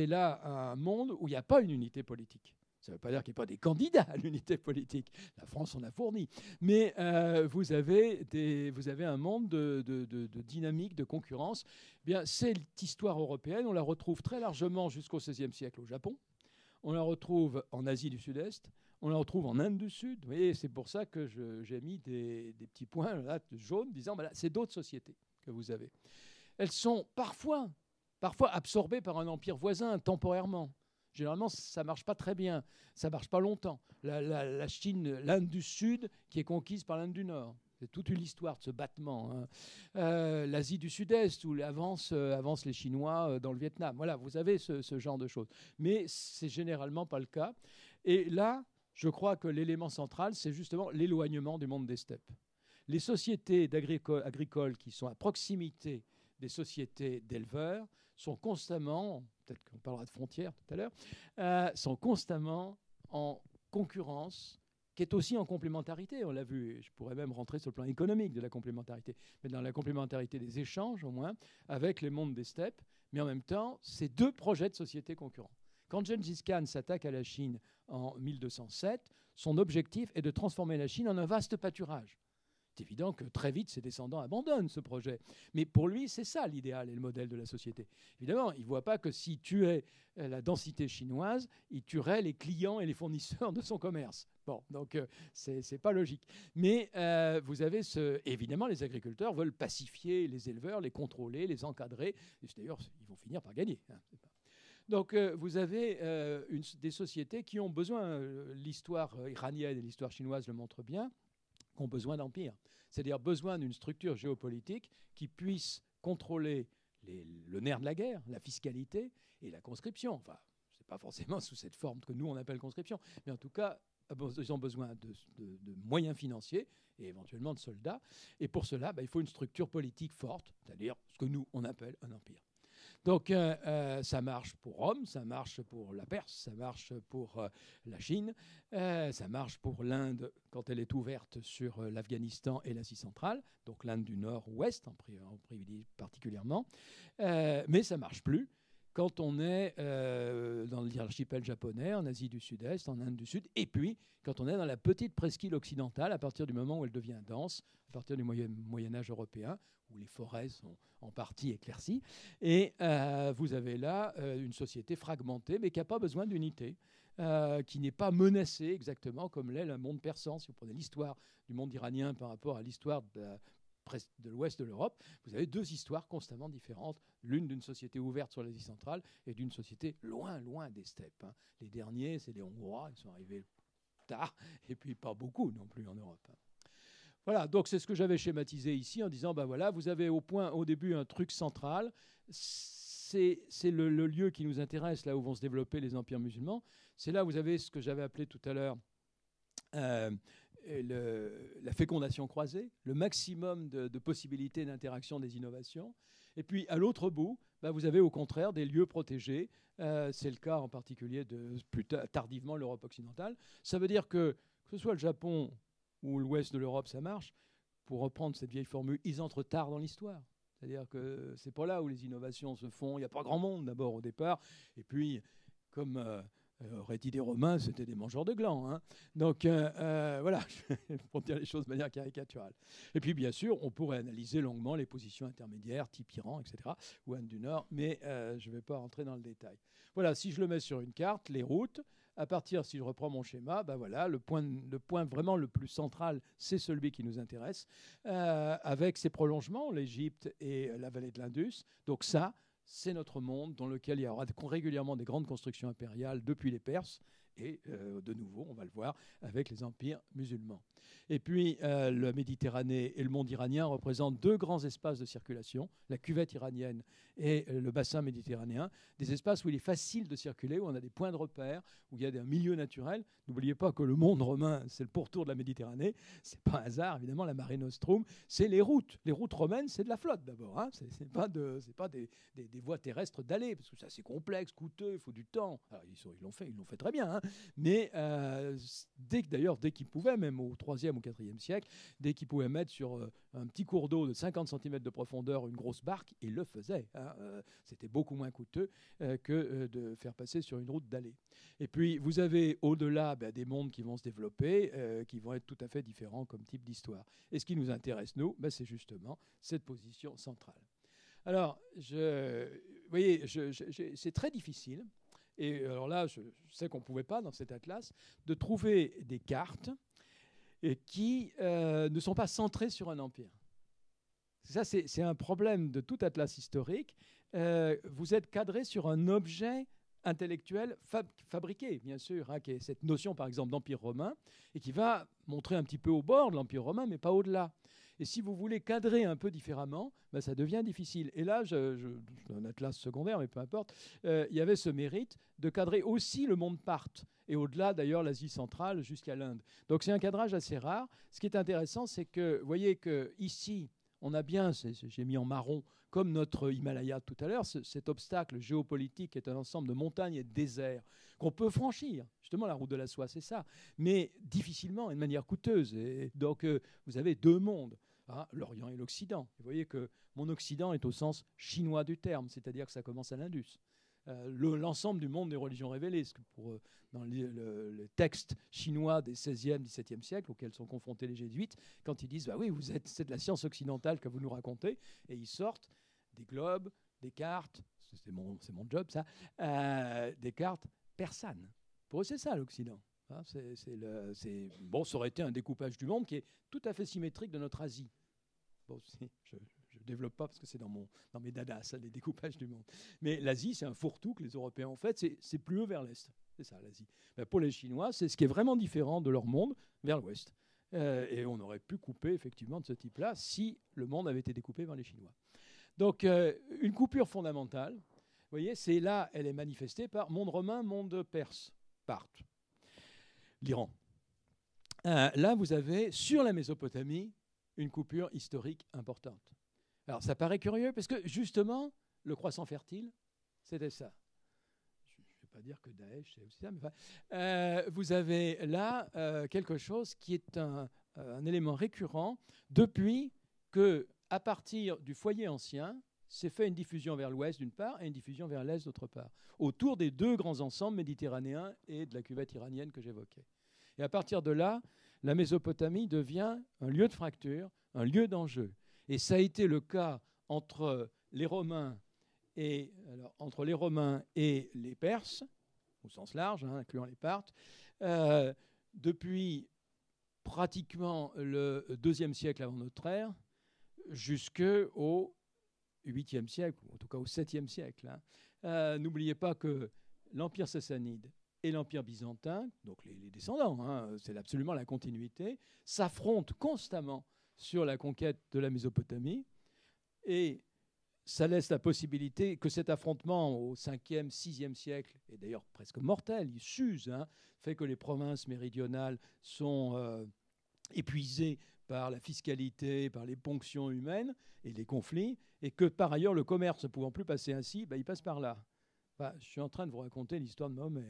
là un monde où il n'y a pas une unité politique. Ça ne veut pas dire qu'il n'y a pas des candidats à l'unité politique. La France en a fourni. Mais vous avez un monde de dynamique, de concurrence. Eh bien, cette histoire européenne, on la retrouve très largement jusqu'au XVIe siècle au Japon. On la retrouve en Asie du Sud-Est. On la retrouve en Inde du Sud. Vous voyez, c'est pour ça que j'ai mis des petits points là, jaunes disant ben là, c'est d'autres sociétés que vous avez. Elles sont parfois absorbées par un empire voisin temporairement. Généralement, ça ne marche pas très bien, ça ne marche pas longtemps. La Chine, l'Inde du Sud, qui est conquise par l'Inde du Nord. C'est toute une histoire de ce battement. L'Asie du Sud-Est, où avancent les Chinois dans le Vietnam. Voilà, vous avez ce genre de choses. Mais ce n'est généralement pas le cas. Et là, je crois que l'élément central, c'est justement l'éloignement du monde des steppes. Les sociétés agricoles qui sont à proximité des sociétés d'éleveurs sont constamment, peut-être qu'on parlera de frontières tout à l'heure, sont constamment en concurrence, qui est aussi en complémentarité, on l'a vu, je pourrais même rentrer sur le plan économique de la complémentarité, mais dans la complémentarité des échanges au moins, avec les mondes des steppes, mais en même temps, c'est deux projets de société concurrents. Quand Gengis Khan s'attaque à la Chine en 1207, son objectif est de transformer la Chine en un vaste pâturage. C'est évident que très vite, ses descendants abandonnent ce projet. Mais pour lui, c'est ça l'idéal et le modèle de la société. Évidemment, il ne voit pas que s'il tuait la densité chinoise, il tuerait les clients et les fournisseurs de son commerce. Bon, donc c'est pas logique. Mais vous avez évidemment, les agriculteurs veulent pacifier les éleveurs, les contrôler, les encadrer. D'ailleurs, ils vont finir par gagner. Donc vous avez des sociétés qui ont besoin, l'histoire iranienne et l'histoire chinoise le montrent bien, ont besoin d'empire, c'est-à-dire besoin d'une structure géopolitique qui puisse contrôler le nerf de la guerre, la fiscalité et la conscription. Enfin, ce n'est pas forcément sous cette forme que nous on appelle conscription, mais en tout cas, ils ont besoin de moyens financiers et éventuellement de soldats. Et pour cela, il faut une structure politique forte, c'est-à-dire ce que nous on appelle un empire. Donc ça marche pour Rome, ça marche pour la Perse, ça marche pour la Chine, ça marche pour l'Inde quand elle est ouverte sur l'Afghanistan et l'Asie centrale, donc l'Inde du Nord-Ouest en privilégie particulièrement, mais ça ne marche plus quand on est dans l'archipel japonais, en Asie du Sud-Est, en Inde du Sud, et puis quand on est dans la petite presqu'île occidentale, à partir du moment où elle devient dense, à partir du Moyen-Âge européen, où les forêts sont en partie éclaircies. Et vous avez là une société fragmentée, mais qui n'a pas besoin d'unité, qui n'est pas menacée exactement comme l'est le monde persan. Si vous prenez l'histoire du monde iranien par rapport à l'histoire de l'ouest de l'Europe, vous avez deux histoires constamment différentes, l'une d'une société ouverte sur l'Asie centrale et d'une société loin, loin des steppes. Les derniers, c'est les Hongrois, ils sont arrivés tard, et puis pas beaucoup non plus en Europe. Voilà, donc c'est ce que j'avais schématisé ici en disant, ben voilà, vous avez au début un truc central, c'est le lieu qui nous intéresse, là où vont se développer les empires musulmans. C'est là où vous avez ce que j'avais appelé tout à l'heure la fécondation croisée, le maximum de possibilités d'interaction des innovations. Et puis, à l'autre bout, bah, vous avez au contraire des lieux protégés. C'est le cas en particulier de plus tardivement l'Europe occidentale. Ça veut dire que ce soit le Japon ou l'ouest de l'Europe, ça marche. Pour reprendre cette vieille formule, ils entrent tard dans l'histoire. C'est-à-dire que c'est pas là où les innovations se font. Il n'y a pas grand monde d'abord au départ. Et puis, comme auraient dit des Romains, c'était des mangeurs de glands. Hein. Donc voilà, pour dire les choses de manière caricaturale. Et puis bien sûr, on pourrait analyser longuement les positions intermédiaires, type Iran, etc., ou Inde du Nord, mais je ne vais pas rentrer dans le détail. Voilà, si je le mets sur une carte, les routes, à partir, si je reprends mon schéma, ben voilà, le point vraiment le plus central, c'est celui qui nous intéresse, avec ses prolongements, l'Égypte et la vallée de l'Indus. Donc ça, c'est notre monde dans lequel il y aura régulièrement des grandes constructions impériales depuis les Perses et de nouveau, on va le voir, avec les empires musulmans. Et puis, la Méditerranée et le monde iranien représentent deux grands espaces de circulation, la cuvette iranienne et le bassin méditerranéen, des espaces où il est facile de circuler, où on a des points de repère, où il y a des milieux naturels. N'oubliez pas que le monde romain, c'est le pourtour de la Méditerranée. C'est pas un hasard, évidemment, la Mare Nostrum, c'est les routes. Les routes romaines, c'est de la flotte d'abord. Hein. C'est pas des voies terrestres d'aller, parce que c'est assez complexe, coûteux, il faut du temps. Alors, ils l'ont fait très bien. Hein. Mais dès qu'ils pouvaient, même au 3e ou 4e siècle, dès qu'ils pouvaient mettre sur un petit cours d'eau de 50 cm de profondeur une grosse barque, ils le faisaient. Hein. C'était beaucoup moins coûteux que de faire passer sur une route d'allée. Et puis, vous avez au-delà des mondes qui vont se développer, qui vont être tout à fait différents comme type d'histoire. Et ce qui nous intéresse, nous, c'est justement cette position centrale. Alors, vous voyez, c'est très difficile. Et alors là, je sais qu'on ne pouvait pas, dans cet atlas, de trouver des cartes qui ne sont pas centrées sur un empire. Ça, c'est un problème de tout atlas historique. Vous êtes cadré sur un objet intellectuel fabriqué, bien sûr, hein, qui est cette notion, par exemple, d'empire romain, et qui va montrer un petit peu au bord de l'empire romain, mais pas au-delà. Et si vous voulez cadrer un peu différemment, ça devient difficile. Et là, un atlas secondaire, mais peu importe, il y avait ce mérite de cadrer aussi le monde parthe, et au-delà d'ailleurs l'Asie centrale jusqu'à l'Inde. Donc c'est un cadrage assez rare. Ce qui est intéressant, c'est que vous voyez qu'ici, on a bien, j'ai mis en marron, comme notre Himalaya tout à l'heure, cet obstacle géopolitique est un ensemble de montagnes et de déserts qu'on peut franchir. Justement, la route de la soie, c'est ça. Mais difficilement et de manière coûteuse. Et donc, vous avez deux mondes, hein, l'Orient et l'Occident. Vous voyez que mon Occident est au sens chinois du terme, c'est-à-dire que ça commence à l'Indus. L'ensemble du monde des religions révélées, dans le texte chinois des 16e, 17e siècles auxquels sont confrontés les jésuites, quand ils disent bah oui, c'est de la science occidentale que vous nous racontez, et ils sortent des globes, des cartes, c'est mon job ça, des cartes persanes. Pour eux, c'est ça l'Occident. Hein, bon, ça aurait été un découpage du monde qui est tout à fait symétrique de notre Asie. Bon, je ne développe pas parce que c'est dans mes dadas, ça, les découpages du monde. Mais l'Asie, c'est un fourre-tout que les Européens ont fait, c'est plus haut vers l'Est. C'est ça, l'Asie. Ben, pour les Chinois, c'est ce qui est vraiment différent de leur monde vers l'Ouest. Et on aurait pu couper, effectivement, de ce type-là si le monde avait été découpé vers les Chinois. Donc, une coupure fondamentale, vous voyez, c'est là, elle est manifestée par monde romain, monde perse, parthe, l'Iran. Là, vous avez, sur la Mésopotamie, une coupure historique importante. Alors, ça paraît curieux, parce que, justement, le croissant fertile, c'était ça. Je ne vais pas dire que Daesh, c'est aussi ça, mais enfin, vous avez là quelque chose qui est un élément récurrent depuis que, à partir du foyer ancien, s'est fait une diffusion vers l'ouest d'une part et une diffusion vers l'est d'autre part, autour des deux grands ensembles méditerranéens et de la cuvette iranienne que j'évoquais. Et à partir de là, la Mésopotamie devient un lieu de fracture, un lieu d'enjeu. Et ça a été le cas entre les Romains et les Perses, au sens large, incluant les Parthes, depuis pratiquement le IIe siècle avant notre ère, jusqu'au 8e siècle, ou en tout cas au 7e siècle. N'oubliez pas que l'Empire sassanide et l'Empire byzantin, donc les descendants, c'est absolument la continuité, s'affrontent constamment sur la conquête de la Mésopotamie, et ça laisse la possibilité que cet affrontement au 5e, 6e siècle, et d'ailleurs presque mortel, il s'use, fait que les provinces méridionales sont épuisées par la fiscalité, par les ponctions humaines et les conflits, et que par ailleurs le commerce ne pouvant plus passer ainsi, il passe par là. Je suis en train de vous raconter l'histoire de Mahomet,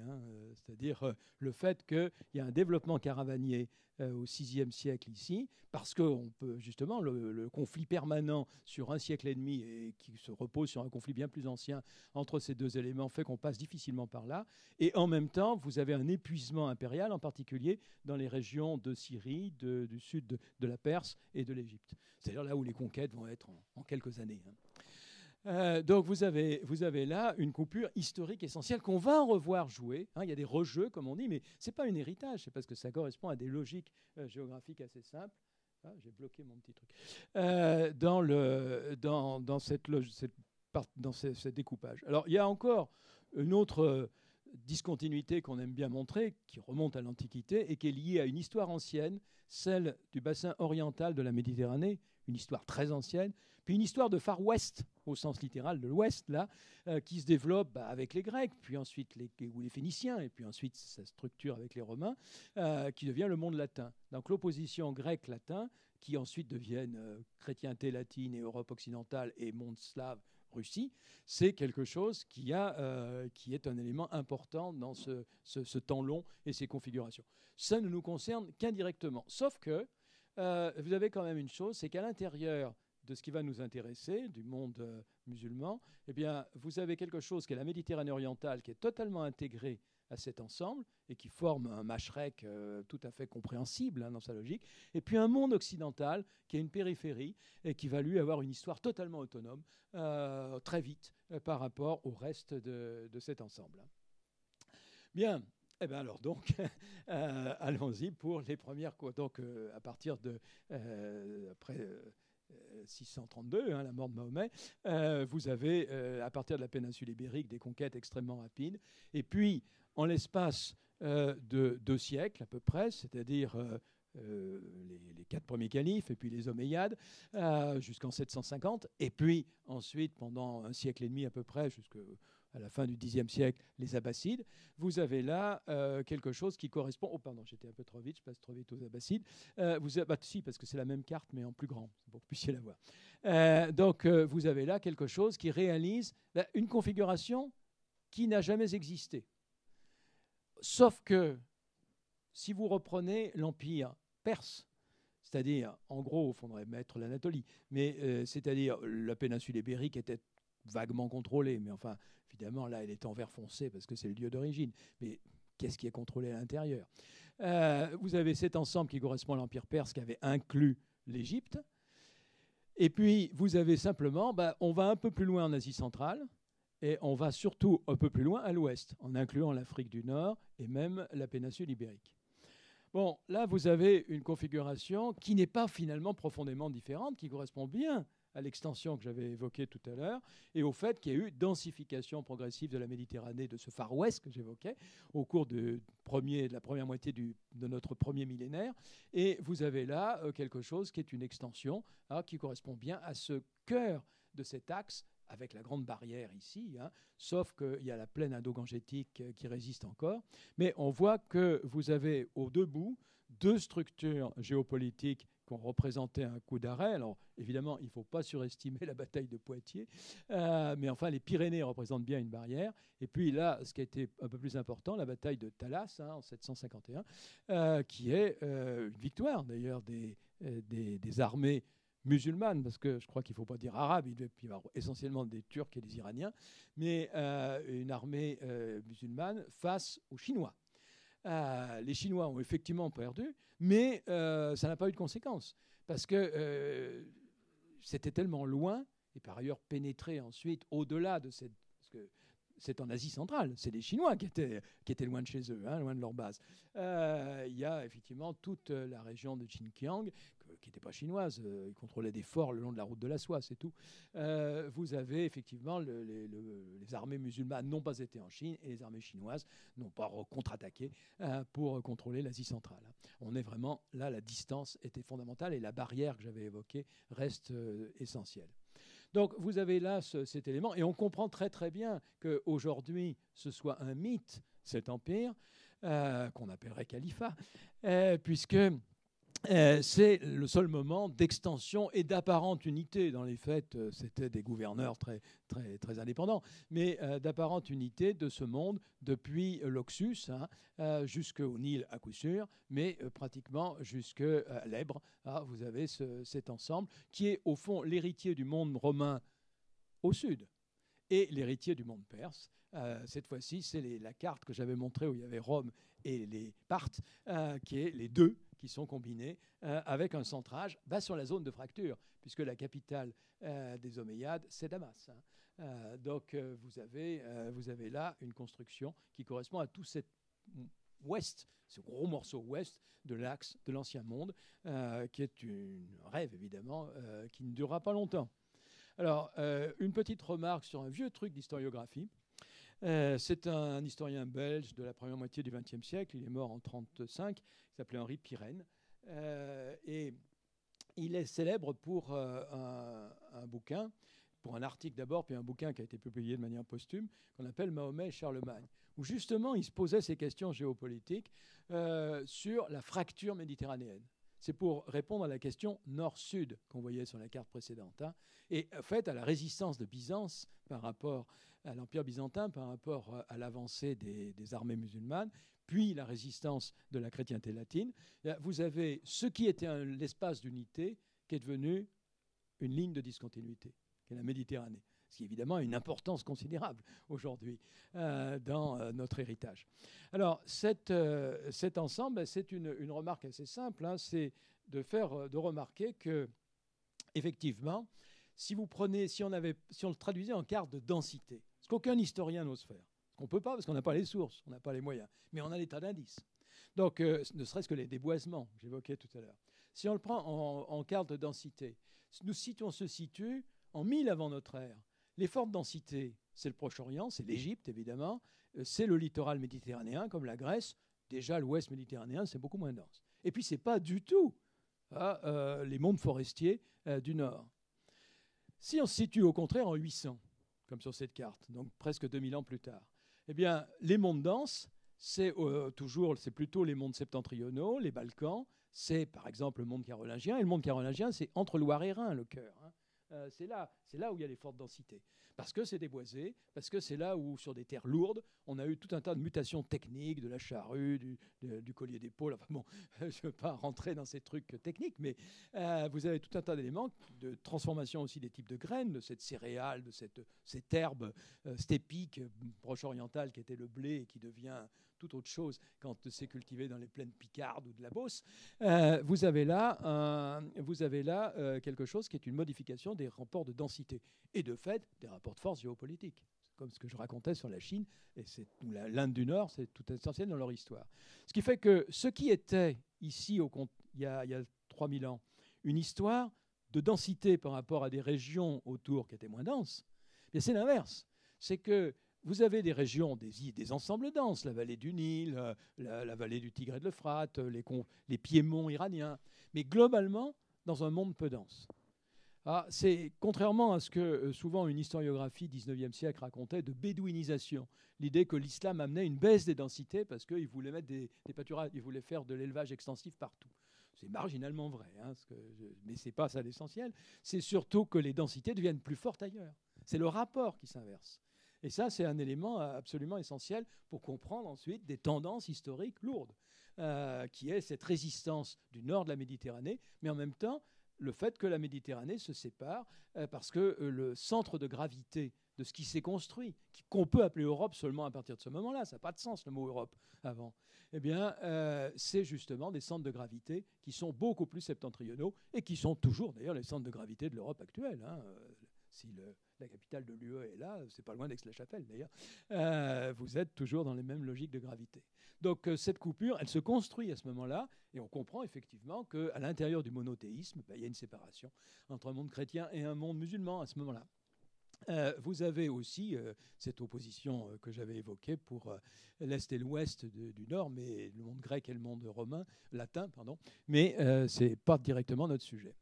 c'est-à-dire le fait qu'il y a un développement caravanier au VIe siècle ici, parce que on peut, justement, le conflit permanent sur un siècle et demi et qui se repose sur un conflit bien plus ancien entre ces deux éléments fait qu'on passe difficilement par là. Et en même temps, vous avez un épuisement impérial, en particulier dans les régions de Syrie, du sud de la Perse et de l'Égypte. C'est-à-dire là où les conquêtes vont être en quelques années. Donc vous avez là une coupure historique essentielle qu'on va revoir jouer. Il y a des rejeux, comme on dit, mais ce n'est pas un héritage, c'est parce que ça correspond à des logiques géographiques assez simples. J'ai bloqué mon petit truc. Dans ce découpage. Alors il y a encore une autre discontinuité qu'on aime bien montrer, qui remonte à l'Antiquité et qui est liée à une histoire ancienne, celle du bassin oriental de la Méditerranée, une histoire très ancienne, puis une histoire de Far West, au sens littéral de l'Ouest, là, qui se développe avec les Grecs, puis ensuite les Phéniciens, et puis ensuite sa structure avec les Romains, qui devient le monde latin. Donc l'opposition grec-latin, qui ensuite deviennent chrétienté latine et Europe occidentale et monde slave, Russie, c'est quelque chose qui est un élément important dans ce temps long et ces configurations. Ça ne nous concerne qu'indirectement, sauf que vous avez quand même une chose, c'est qu'à l'intérieur de ce qui va nous intéresser, du monde musulman, eh bien, vous avez quelque chose qui est la Méditerranée orientale, qui est totalement intégrée à cet ensemble et qui forme un mashrek tout à fait compréhensible dans sa logique, et puis un monde occidental qui est une périphérie et qui va lui avoir une histoire totalement autonome très vite par rapport au reste de cet ensemble. Bien. Eh bien alors donc, allons-y pour les premières. Donc à partir de après 632, la mort de Mahomet, vous avez à partir de la péninsule ibérique des conquêtes extrêmement rapides. Et puis en l'espace de 2 siècles à peu près, c'est-à-dire les 4 premiers califes et puis les Omeyyades jusqu'en 750, et puis ensuite pendant 1 siècle et demi à peu près jusqu'à la fin du Xe siècle, les Abbassides, vous avez là quelque chose qui correspond... Oh pardon, j'étais un peu trop vite, je passe trop vite aux Abbassides. Si, parce que c'est la même carte, mais en plus grand, pour que vous puissiez la voir. Donc vous avez là quelque chose qui réalise une configuration qui n'a jamais existé. Sauf que, si vous reprenez l'Empire perse, c'est-à-dire, en gros, il faudrait mettre l'Anatolie, mais c'est-à-dire la péninsule ibérique était vaguement contrôlée, mais enfin, évidemment, là, elle est en vert foncé parce que c'est le lieu d'origine. Mais qu'est-ce qui est contrôlé à l'intérieur ? Vous avez cet ensemble qui correspond à l'Empire perse qui avait inclus l'Égypte. Et puis, vous avez simplement, on va un peu plus loin en Asie centrale, et on va surtout un peu plus loin à l'ouest, en incluant l'Afrique du Nord et même la péninsule ibérique. Bon, là, vous avez une configuration qui n'est pas finalement profondément différente, qui correspond bien à l'extension que j'avais évoquée tout à l'heure et au fait qu'il y a eu densification progressive de la Méditerranée, de ce Far West que j'évoquais, au cours de la première moitié de notre premier millénaire. Et vous avez là quelque chose qui est une extension qui correspond bien à ce cœur de cet axe, avec la grande barrière ici, sauf qu'il y a la plaine indo-gangetique qui résiste encore. Mais on voit que vous avez aux 2 bouts 2 structures géopolitiques qui ont représenté un coup d'arrêt. Alors, évidemment, il ne faut pas surestimer la bataille de Poitiers, mais enfin, les Pyrénées représentent bien une barrière. Et puis là, ce qui a été un peu plus important, la bataille de Talas en 751, qui est une victoire, d'ailleurs, des armées musulmane, parce que je crois qu'il ne faut pas dire arabe, il devait y avoir essentiellement des Turcs et des Iraniens, mais une armée musulmane face aux Chinois. Les Chinois ont effectivement perdu, mais ça n'a pas eu de conséquences, parce que c'était tellement loin, et par ailleurs pénétré ensuite au-delà de cette... Parce que c'est en Asie centrale, c'est les Chinois qui étaient loin de chez eux, hein, loin de leur base. Il y a effectivement toute la région de Xinjiang, qui n'était pas chinoise, ils contrôlaient des forts le long de la route de la soie, c'est tout. Vous avez effectivement les armées musulmanes n'ont pas été en Chine, et les armées chinoises n'ont pas contre-attaqué pour contrôler l'Asie centrale. On est vraiment là, la distance était fondamentale, et la barrière que j'avais évoquée reste essentielle. Donc vous avez là cet élément, et on comprend très très bien qu'aujourd'hui ce soit un mythe, cet empire, qu'on appellerait califat, puisque c'est le seul moment d'extension et d'apparente unité. Dans les faits, c'était des gouverneurs très, très, très indépendants, mais d'apparente unité de ce monde depuis l'Oxus jusqu'au Nil à coup sûr, mais pratiquement jusqu'à l'Èbre. Vous avez cet ensemble qui est au fond l'héritier du monde romain au sud et l'héritier du monde perse. Cette fois-ci, c'est la carte que j'avais montrée où il y avait Rome et les Parthes, qui est les deux qui sont combinés avec un centrage sur la zone de fracture, puisque la capitale des Omeyyades, c'est Damas. Donc vous avez là une construction qui correspond à tout cet ouest, ce gros morceau ouest de l'axe de l'Ancien Monde, qui est un rêve évidemment, qui ne durera pas longtemps. Alors, une petite remarque sur un vieux truc d'historiographie. C'est un historien belge de la première moitié du XXe siècle. Il est mort en 1935. Il s'appelait Henri Pirenne. Et il est célèbre pour un bouquin, pour un article d'abord, puis un bouquin qui a été publié de manière posthume, qu'on appelle Mahomet et Charlemagne, où justement il se posait ces questions géopolitiques sur la fracture méditerranéenne. C'est pour répondre à la question nord-sud qu'on voyait sur la carte précédente. Et en fait, à la résistance de Byzance par rapport à l'Empire byzantin, par rapport à l'avancée des armées musulmanes, puis la résistance de la chrétienté latine, vous avez ce qui était l'espace d'unité qui est devenu une ligne de discontinuité, qui est la Méditerranée. Ce qui évidemment a une importance considérable aujourd'hui dans notre héritage. Alors cet ensemble, c'est une remarque assez simple, c'est de remarquer que effectivement, si on le traduisait en carte de densité, ce qu'aucun historien n'ose faire, ce qu'on ne peut pas parce qu'on n'a pas les sources, on n'a pas les moyens, mais on a l'état d'indice. Donc ne serait-ce que les déboisements, j'évoquais tout à l'heure. Si on le prend en carte de densité, on se situe en 1000 avant notre ère. Les fortes densités, c'est le Proche-Orient, c'est l'Égypte évidemment, c'est le littoral méditerranéen comme la Grèce. Déjà l'ouest méditerranéen, c'est beaucoup moins dense. Et puis c'est pas du tout les mondes forestiers du nord. Si on se situe au contraire en 800, comme sur cette carte, donc presque 2000 ans plus tard, eh bien les mondes denses, c'est plutôt les mondes septentrionaux, les Balkans, c'est par exemple le monde carolingien, et le monde carolingien, c'est entre Loire et Rhin, le cœur. C'est là où il y a les fortes densités. Parce que c'est déboisé, parce que c'est là où, sur des terres lourdes, on a eu tout un tas de mutations techniques, de la charrue, du collier d'épaule. Enfin bon, je ne veux pas rentrer dans ces trucs techniques, mais vous avez tout un tas d'éléments de transformation aussi des types de graines, de cette céréale, de cette herbe stépique proche-orientale qui était le blé et qui devient toute autre chose quand c'est cultivé dans les plaines picardes ou de la Beauce. Vous avez là quelque chose qui est une modification des rapports de densité et de fait des rapports de force géopolitiques, comme ce que je racontais sur la Chine et l'Inde du Nord, c'est tout essentiel dans leur histoire. Ce qui fait que ce qui était ici il y a 3000 ans une histoire de densité par rapport à des régions autour qui étaient moins denses, c'est l'inverse. C'est que vous avez des régions, des ensembles denses, la vallée du Nil, la vallée du Tigre et de l'Euphrate, les piémonts iraniens, mais globalement dans un monde peu dense. C'est contrairement à ce que souvent une historiographie 19e siècle racontait de bédouinisation, l'idée que l'islam amenait une baisse des densités parce qu'il voulait mettre des pâturages, il voulait faire de l'élevage extensif partout. C'est marginalement vrai, mais ce n'est pas ça l'essentiel. C'est surtout que les densités deviennent plus fortes ailleurs. C'est le rapport qui s'inverse. Et ça, c'est un élément absolument essentiel pour comprendre ensuite des tendances historiques lourdes, qui est cette résistance du nord de la Méditerranée, mais en même temps, le fait que la Méditerranée se sépare parce que le centre de gravité de ce qui s'est construit, qu'on peut appeler Europe seulement à partir de ce moment-là, ça n'a pas de sens le mot Europe avant, eh bien, c'est justement des centres de gravité qui sont beaucoup plus septentrionaux et qui sont toujours d'ailleurs les centres de gravité de l'Europe actuelle. Hein. Si la capitale de l'UE est là, c'est pas loin d'Aix-la-Chapelle d'ailleurs, vous êtes toujours dans les mêmes logiques de gravité. Donc cette coupure, elle se construit à ce moment-là, et on comprend effectivement qu'à l'intérieur du monothéisme, il y a une séparation entre un monde chrétien et un monde musulman à ce moment-là. Vous avez aussi cette opposition que j'avais évoquée pour l'Est et l'Ouest du Nord, mais le monde grec et le monde romain, latin, pardon, mais ce n'est pas directement notre sujet.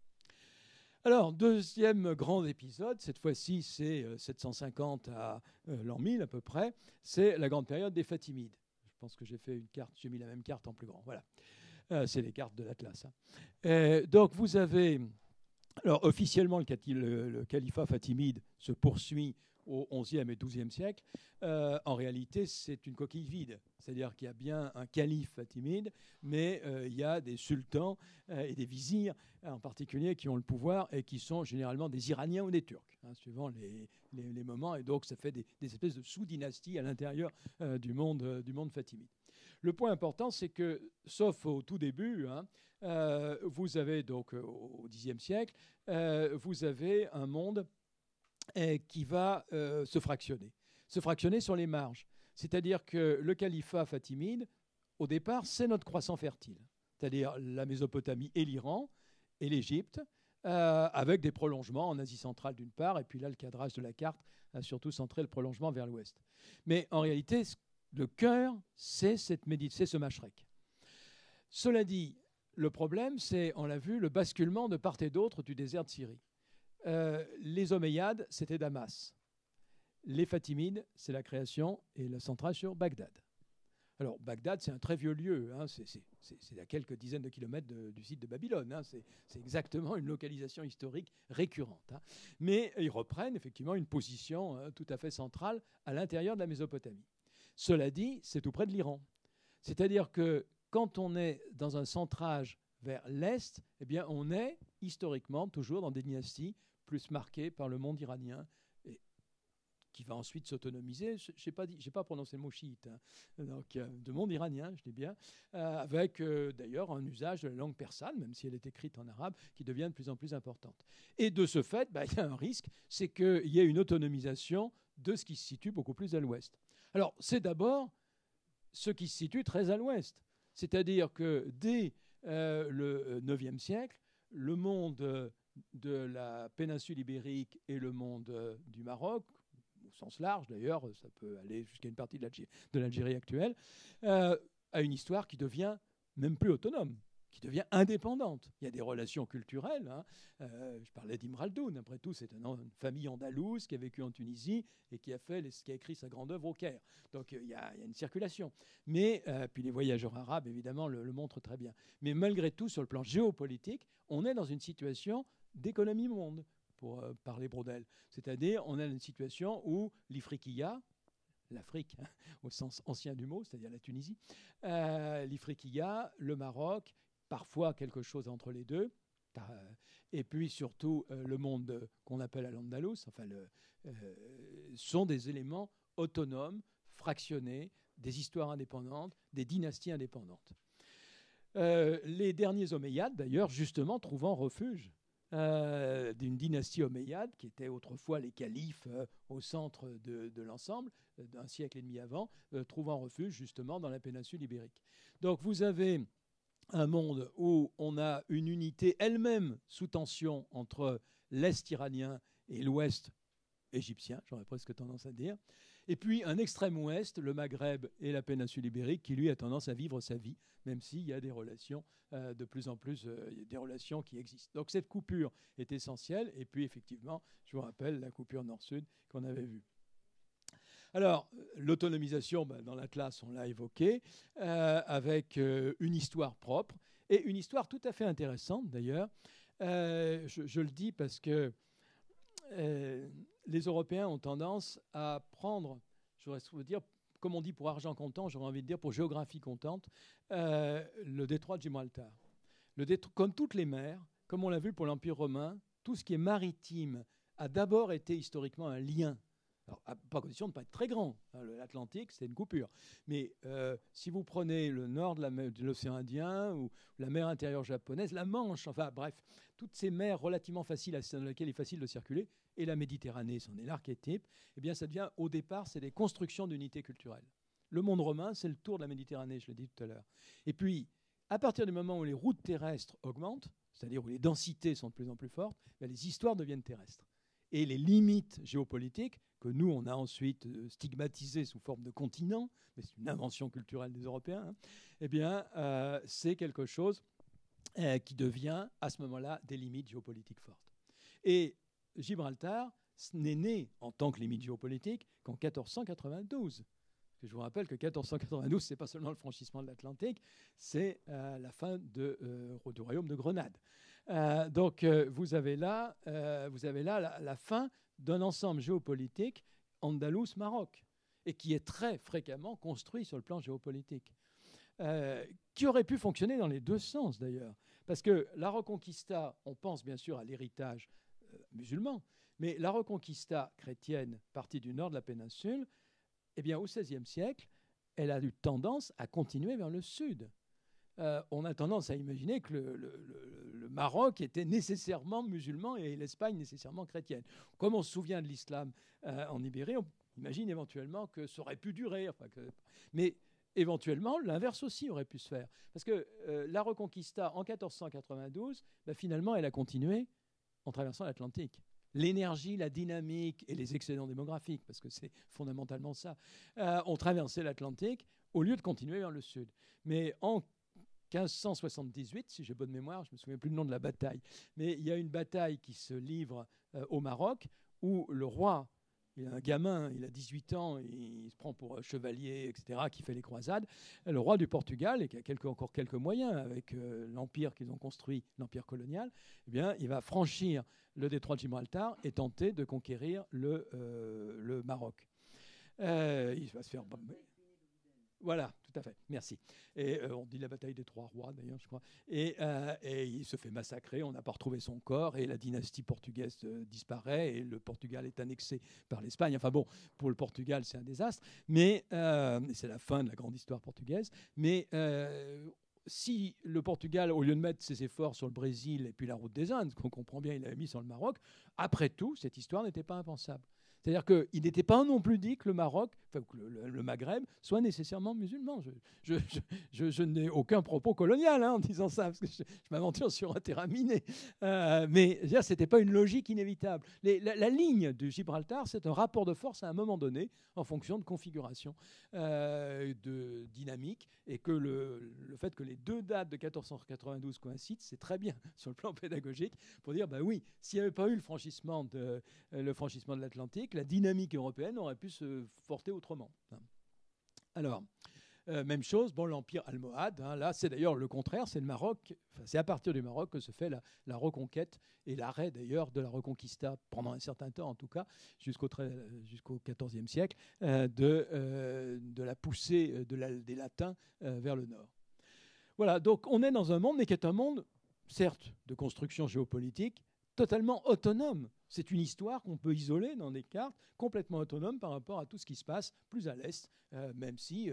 Alors, deuxième grand épisode, cette fois-ci c'est 750 à l'an 1000 à peu près, c'est la grande période des Fatimides. Je pense que j'ai fait une carte, j'ai mis la même carte en plus grand, voilà. C'est les cartes de l'Atlas. Hein. Donc vous avez... Alors, officiellement, le califat fatimide se poursuit au XIe et XIIe siècle. En réalité, c'est une coquille vide. C'est-à-dire qu'il y a bien un calife fatimide, mais il y a des sultans et des vizirs en particulier qui ont le pouvoir et qui sont généralement des Iraniens ou des Turcs, hein, suivant les moments. Et donc, ça fait des espèces de sous-dynasties à l'intérieur du monde fatimide. Le point important, c'est que, sauf au tout début, hein, vous avez donc au Xe siècle, vous avez un monde qui va se fractionner sur les marges. C'est-à-dire que le califat fatimide, au départ, c'est notre croissant fertile, c'est-à-dire la Mésopotamie et l'Iran et l'Égypte, avec des prolongements en Asie centrale d'une part, et puis là, le cadrage de la carte a surtout centré le prolongement vers l'ouest. Mais en réalité, le cœur, c'est ce Mashrek. Cela dit, le problème, c'est, on l'a vu, le basculement de part et d'autre du désert de Syrie. Les Omeyyades, c'était Damas. Les Fatimides, c'est la création et le centrage sur Bagdad. Alors, Bagdad, c'est un très vieux lieu. Hein, c'est à quelques dizaines de kilomètres du site de Babylone. Hein, c'est exactement une localisation historique récurrente. Hein. Mais ils reprennent effectivement une position tout à fait centrale à l'intérieur de la Mésopotamie. Cela dit, c'est tout près de l'Iran. C'est-à-dire que quand on est dans un centrage vers l'Est, eh bien, on est historiquement toujours dans des dynasties plus marquées par le monde iranien, et qui va ensuite s'autonomiser. Je n'ai pas prononcé le mot chiite, hein. Donc, de monde iranien, je dis bien, avec d'ailleurs un usage de la langue persane, même si elle est écrite en arabe, qui devient de plus en plus importante. Et de ce fait, il y a un risque, c'est qu'il y ait une autonomisation de ce qui se situe beaucoup plus à l'ouest. Alors, c'est d'abord ce qui se situe très à l'ouest. C'est-à-dire que dès le IXe siècle, le monde de la péninsule ibérique et le monde du Maroc, au sens large d'ailleurs, ça peut aller jusqu'à une partie de l'Algérie actuelle, a une histoire qui devient même plus autonome, qui devient indépendante. Il y a des relations culturelles. Hein. Je parlais d'Ibn Khaldoun. Après tout, c'est une famille andalouse qui a vécu en Tunisie et qui a écrit sa grande œuvre au Caire. Donc il y a une circulation. Mais puis les voyageurs arabes, évidemment, le montrent très bien. Mais malgré tout, sur le plan géopolitique, on est dans une situation d'économie monde, pour parler Braudel. C'est-à-dire, on est dans une situation où l'Ifriqiya, l'Afrique, hein, au sens ancien du mot, c'est-à-dire la Tunisie, l'Ifriqiya, le Maroc, parfois quelque chose entre les deux, et puis surtout le monde qu'on appelle Al-Andalus, enfin, sont des éléments autonomes, fractionnés, des histoires indépendantes, des dynasties indépendantes. Les derniers Omeyyades, d'ailleurs, justement, trouvant refuge d'une dynastie omeyyade, qui était autrefois les califes au centre de l'ensemble, d'un siècle et demi avant, trouvant refuge justement dans la péninsule ibérique. Donc vous avez un monde où on a une unité elle-même sous tension entre l'Est iranien et l'Ouest égyptien, j'aurais presque tendance à dire, et puis un extrême ouest, le Maghreb et la péninsule ibérique, qui lui a tendance à vivre sa vie, même s'il y a des relations de plus en plus, des relations qui existent. Donc cette coupure est essentielle, et puis effectivement, je vous rappelle la coupure nord-sud qu'on avait vue. Alors, l'autonomisation, dans l'Atlas, on l'a évoqué, avec une histoire propre, et une histoire tout à fait intéressante d'ailleurs. Je le dis parce que les Européens ont tendance à prendre, je voudrais dire, comme on dit pour argent comptant, j'aurais envie de dire pour géographie comptante, le détroit de Gibraltar. Comme toutes les mers, comme on l'a vu pour l'Empire romain, tout ce qui est maritime a d'abord été historiquement un lien. Alors, pas condition de ne pas être très grand. L'Atlantique, c'est une coupure. Mais si vous prenez le nord de l'océan Indien ou la mer intérieure japonaise, la Manche, enfin bref, toutes ces mers relativement faciles, dans lesquelles il est facile de circuler, et la Méditerranée, c'en est l'archétype, eh bien ça devient, au départ, c'est des constructions d'unités culturelles. Le monde romain, c'est le tour de la Méditerranée, je l'ai dit tout à l'heure. Et puis, à partir du moment où les routes terrestres augmentent, c'est-à-dire où les densités sont de plus en plus fortes, les histoires deviennent terrestres. Et les limites géopolitiques, que nous, on a ensuite stigmatisées sous forme de continent, mais c'est une invention culturelle des Européens, hein, eh bien, c'est quelque chose qui devient, à ce moment-là, des limites géopolitiques fortes. Et Gibraltar n'est né en tant que limite géopolitique qu'en 1492. Je vous rappelle que 1492, ce n'est pas seulement le franchissement de l'Atlantique, c'est la fin du royaume de Grenade. Donc vous avez là la fin d'un ensemble géopolitique Andalous-Maroc, et qui est très fréquemment construit sur le plan géopolitique, qui aurait pu fonctionner dans les deux sens d'ailleurs. Parce que la Reconquista, on pense bien sûr à l'héritage musulman, mais la Reconquista chrétienne partie du nord de la péninsule, eh bien, au XVIe siècle, elle a eu tendance à continuer vers le sud. On a tendance à imaginer que le Maroc était nécessairement musulman et l'Espagne nécessairement chrétienne. Comme on se souvient de l'islam en Ibérie, on imagine éventuellement que ça aurait pu durer. Mais éventuellement, l'inverse aussi aurait pu se faire. Parce que la Reconquista en 1492, finalement, elle a continué en traversant l'Atlantique. L'énergie, la dynamique et les excédents démographiques, parce que c'est fondamentalement ça, ont traversé l'Atlantique au lieu de continuer vers le sud. Mais en 1578, si j'ai bonne mémoire, je ne me souviens plus le nom de la bataille, mais il y a une bataille qui se livre au Maroc où le roi, il est un gamin, il a 18 ans, il se prend pour chevalier, etc., qui fait les croisades. Le roi du Portugal, et qui a encore quelques moyens avec l'empire qu'ils ont construit, l'empire colonial, eh bien, il va franchir le détroit de Gibraltar et tenter de conquérir le Maroc. Il va se faire... Voilà, tout à fait, merci. Et on dit la bataille des trois rois, d'ailleurs, je crois. Et il se fait massacrer, on n'a pas retrouvé son corps, et la dynastie portugaise disparaît, et le Portugal est annexé par l'Espagne. Enfin bon, pour le Portugal, c'est un désastre, mais c'est la fin de la grande histoire portugaise. Mais si le Portugal, au lieu de mettre ses efforts sur le Brésil et puis la route des Indes, qu'on comprend bien, il avait mis sur le Maroc, après tout, cette histoire n'était pas impensable. C'est-à-dire qu'il n'était pas non plus dit que le Maroc, enfin, que le Maghreb, soit nécessairement musulman. Je n'ai aucun propos colonial en disant ça, parce que je m'aventure sur un terrain miné. Mais ce n'était pas une logique inévitable. La ligne du Gibraltar, c'est un rapport de force à un moment donné, en fonction de configuration, de dynamique, et que le fait que les deux dates de 1492 coïncident, c'est très bien sur le plan pédagogique, pour dire, oui, s'il n'y avait pas eu le franchissement de l'Atlantique, la dynamique européenne aurait pu se porter autrement. Alors, même chose, l'empire almohade, là c'est d'ailleurs le contraire, c'est le Maroc, c'est à partir du Maroc que se fait la reconquête et l'arrêt d'ailleurs de la Reconquista, pendant un certain temps en tout cas, jusqu'au XIVe siècle, de la poussée des Latins vers le nord. Voilà, donc on est dans un monde, mais qui est un monde, certes, de construction géopolitique, totalement autonome. C'est une histoire qu'on peut isoler dans des cartes, complètement autonome par rapport à tout ce qui se passe plus à l'est, même si,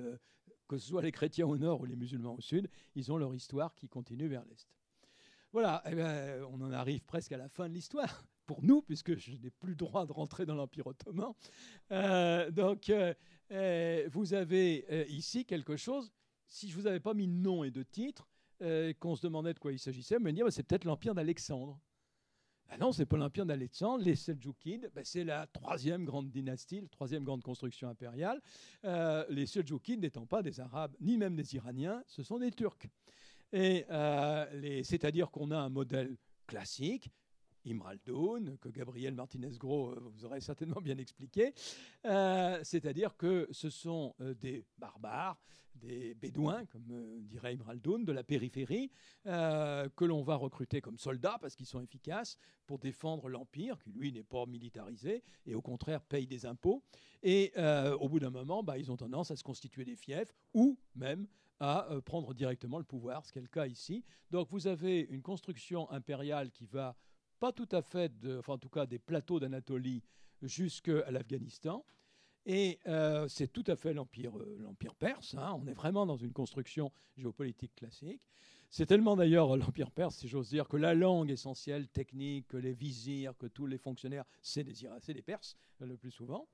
que ce soit les chrétiens au nord ou les musulmans au sud, ils ont leur histoire qui continue vers l'est. Voilà, on en arrive presque à la fin de l'histoire, pour nous, puisque je n'ai plus le droit de rentrer dans l'Empire ottoman. Donc, vous avez ici quelque chose, si je ne vous avais pas mis de nom et de titre, qu'on se demandait de quoi il s'agissait, on me dire c'est peut-être l'Empire d'Alexandre. Ah non, ce n'est pas l'Empire d'Alexandre. Les Seldjoukides, c'est la troisième grande dynastie, la troisième grande construction impériale. Les Seldjoukides n'étant pas des Arabes, ni même des Iraniens, ce sont des Turcs. Et c'est-à-dire qu'on a un modèle classique, Imraldoun, que Gabriel Martinez-Gros vous aurait certainement bien expliqué. C'est-à-dire que ce sont des barbares, des bédouins, comme dirait Imraldoun, de la périphérie, que l'on va recruter comme soldats parce qu'ils sont efficaces pour défendre l'Empire, qui lui n'est pas militarisé et au contraire paye des impôts. Et au bout d'un moment, ils ont tendance à se constituer des fiefs ou même à prendre directement le pouvoir, ce qui est le cas ici. Donc vous avez une construction impériale qui va pas tout à fait, en tout cas des plateaux d'Anatolie jusqu'à l'Afghanistan. Et c'est tout à fait l'empire perse. Hein. On est vraiment dans une construction géopolitique classique. C'est tellement d'ailleurs l'empire perse, si j'ose dire, que la langue essentielle, technique, que les vizirs, que tous les fonctionnaires, c'est des Perses le plus souvent.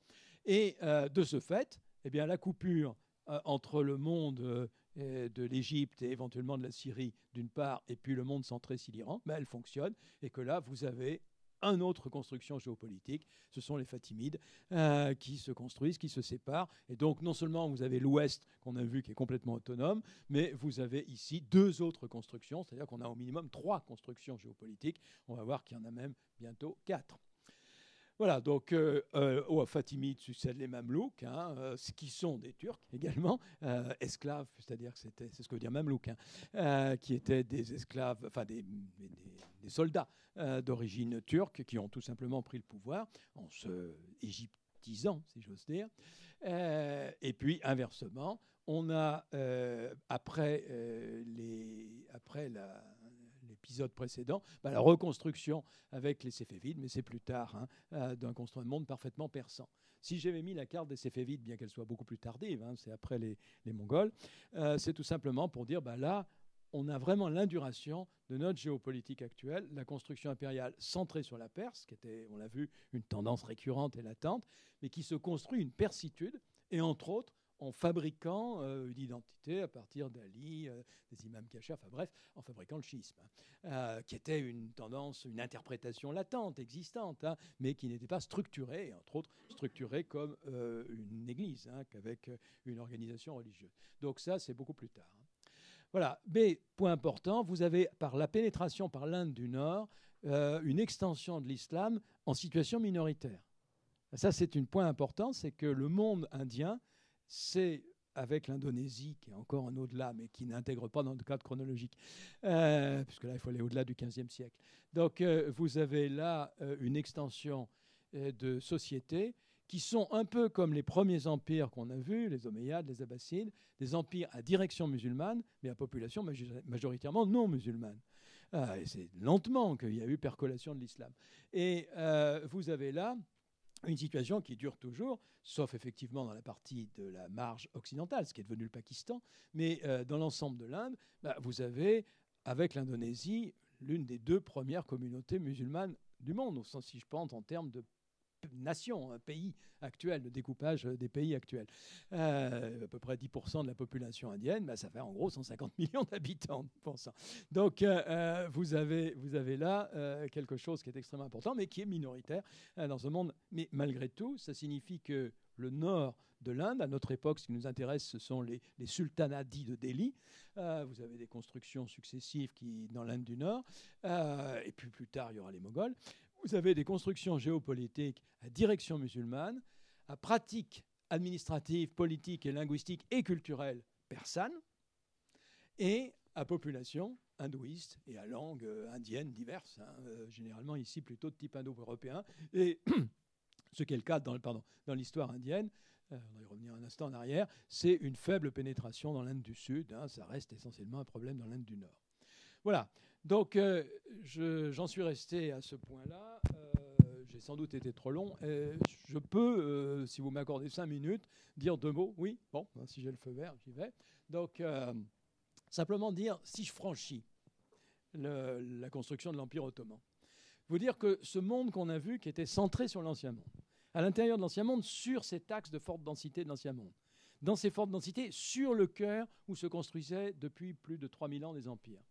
Et de ce fait, eh bien, la coupure entre le monde de l'Égypte et éventuellement de la Syrie d'une part, et puis le monde centré l'Iran, elle fonctionne, et que là, vous avez une autre construction géopolitique, ce sont les Fatimides qui se construisent, qui se séparent. Et donc, non seulement vous avez l'Ouest, qu'on a vu, qui est complètement autonome, mais vous avez ici deux autres constructions, c'est-à-dire qu'on a au minimum 3 constructions géopolitiques. On va voir qu'il y en a même bientôt 4. Voilà, donc aux Fatimides succèdent les Mamelouks, qui sont des Turcs également, esclaves, c'est-à-dire que c'est ce que veut dire Mamelouk, qui étaient des esclaves, enfin des soldats d'origine turque qui ont tout simplement pris le pouvoir en se égyptisant, si j'ose dire. Et puis inversement, on a après l'épisode précédent, la reconstruction avec les Séfévides, mais c'est plus tard, d'un monde parfaitement persan. Si j'avais mis la carte des Séfévides, bien qu'elle soit beaucoup plus tardive, c'est après les Mongols, c'est tout simplement pour dire, là, on a vraiment l'induration de notre géopolitique actuelle, la construction impériale centrée sur la Perse, qui était, on l'a vu, une tendance récurrente et latente, mais qui se construit une persitude, et entre autres, en fabriquant une identité à partir d'Ali, des imams cachers, enfin bref, en fabriquant le chiisme, qui était une tendance, une interprétation latente, existante, mais qui n'était pas structurée, et entre autres structurée comme une église, qu'avec une organisation religieuse. Donc ça, c'est beaucoup plus tard. Voilà, mais point important, vous avez par la pénétration par l'Inde du Nord une extension de l'islam en situation minoritaire. Ça, c'est un point important, c'est que le monde indien, c'est avec l'Indonésie, qui est encore un au-delà, mais qui n'intègre pas dans le cadre chronologique, puisque là, il faut aller au-delà du XVe siècle. Donc, vous avez là une extension de sociétés qui sont un peu comme les premiers empires qu'on a vus, les Omeyyades, les Abbassides, des empires à direction musulmane, mais à population majoritairement non musulmane. Et c'est lentement qu'il y a eu percolation de l'islam. Et vous avez là une situation qui dure toujours, sauf effectivement dans la partie de la marge occidentale, ce qui est devenu le Pakistan, mais dans l'ensemble de l'Inde, vous avez, avec l'Indonésie, l'une des 2 premières communautés musulmanes du monde, au sens, si je pense, en termes de nation, un pays actuel, le découpage des pays actuels. À peu près 10% de la population indienne, ça fait en gros 150 millions d'habitants. Donc vous avez là quelque chose qui est extrêmement important, mais qui est minoritaire dans ce monde. Mais malgré tout, ça signifie que le nord de l'Inde, à notre époque, ce qui nous intéresse, ce sont les sultanats dits de Delhi. Vous avez des constructions successives dans l'Inde du Nord, et puis plus tard, il y aura les Mongols. Vous avez des constructions géopolitiques à direction musulmane, à pratiques administratives, politiques et linguistiques et culturelles persanes, et à population hindouiste et à langue indienne diverses, généralement ici plutôt de type indo-européen, et ce qui est le cas dans l'histoire indienne, on va y revenir un instant en arrière, c'est une faible pénétration dans l'Inde du Sud, ça reste essentiellement un problème dans l'Inde du Nord. Voilà. Donc, j'en suis resté à ce point-là. J'ai sans doute été trop long. Je peux, si vous m'accordez 5 minutes, dire 2 mots. Oui, bon, si j'ai le feu vert, j'y vais. Donc, simplement dire, si je franchis la construction de l'Empire ottoman, vous dire que ce monde qu'on a vu, qui était centré sur l'Ancien Monde, à l'intérieur de l'Ancien Monde, sur cet axe de forte densité de l'Ancien Monde, dans ces fortes densités, sur le cœur où se construisaient depuis plus de 3000 ans des empires,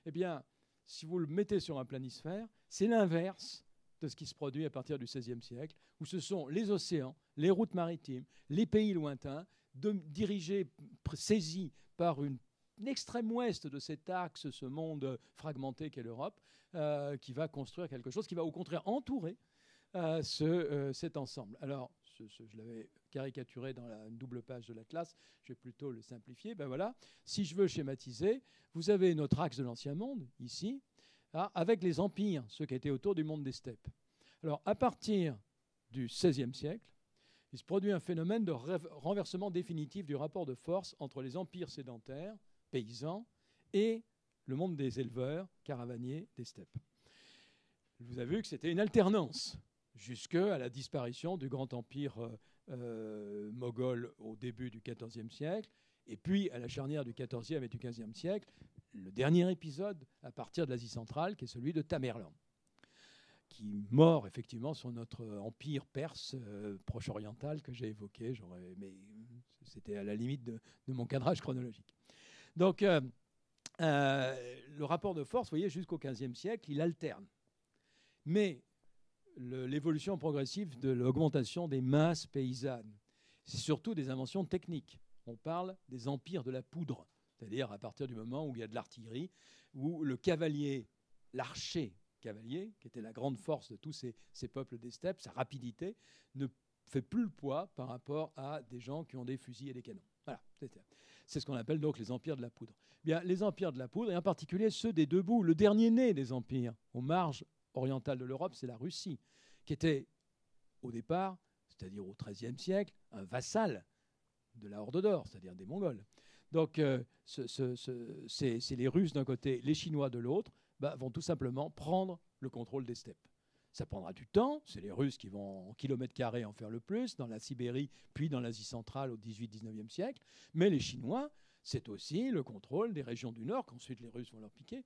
eh bien, si vous le mettez sur un planisphère, c'est l'inverse de ce qui se produit à partir du XVIe siècle, où ce sont les océans, les routes maritimes, les pays lointains, dirigés, saisis par une l'extrême ouest de cet axe, ce monde fragmenté qu'est l'Europe, qui va construire quelque chose qui va au contraire entourer cet ensemble. Alors, je l'avais caricaturé dans une double page de l'Atlas, je vais plutôt le simplifier. Ben voilà, si je veux schématiser, vous avez notre axe de l'Ancien Monde, ici, avec les empires, ceux qui étaient autour du monde des steppes. Alors, à partir du XVIe siècle, il se produit un phénomène de renversement définitif du rapport de force entre les empires sédentaires, paysans, et le monde des éleveurs, caravaniers des steppes. Vous avez vu que c'était une alternance jusqu'à la disparition du grand empire moghol au début du XIVe siècle, et puis à la charnière du XIVe et du XVe siècle, le dernier épisode à partir de l'Asie centrale, qui est celui de Tamerlan, qui mord effectivement sur notre empire perse proche-oriental que j'ai évoqué, mais c'était à la limite de mon cadrage chronologique. Donc, le rapport de force, vous voyez, jusqu'au XVe siècle, il alterne. Mais l'évolution progressive de l'augmentation des masses paysannes, c'est surtout des inventions techniques. On parle des empires de la poudre, c'est-à-dire à partir du moment où il y a de l'artillerie, où le cavalier, l'archer cavalier, qui était la grande force de tous ces peuples des steppes, sa rapidité, ne fait plus le poids par rapport à des gens qui ont des fusils et des canons. Voilà, c'est ce qu'on appelle donc les empires de la poudre. Bien, les empires de la poudre, et en particulier ceux des deux bouts, le dernier né des empires, aux marges orientale de l'Europe, c'est la Russie, qui était au départ, c'est-à-dire au XIIIe siècle, un vassal de la Horde d'Or, c'est-à-dire des Mongols. Donc c'est les Russes d'un côté, les Chinois de l'autre, vont tout simplement prendre le contrôle des steppes. Ça prendra du temps, c'est les Russes qui vont en kilomètres carrés en faire le plus, dans la Sibérie, puis dans l'Asie centrale au XVIIIe siècle, mais les Chinois, c'est aussi le contrôle des régions du Nord, qu'ensuite les Russes vont leur piquer,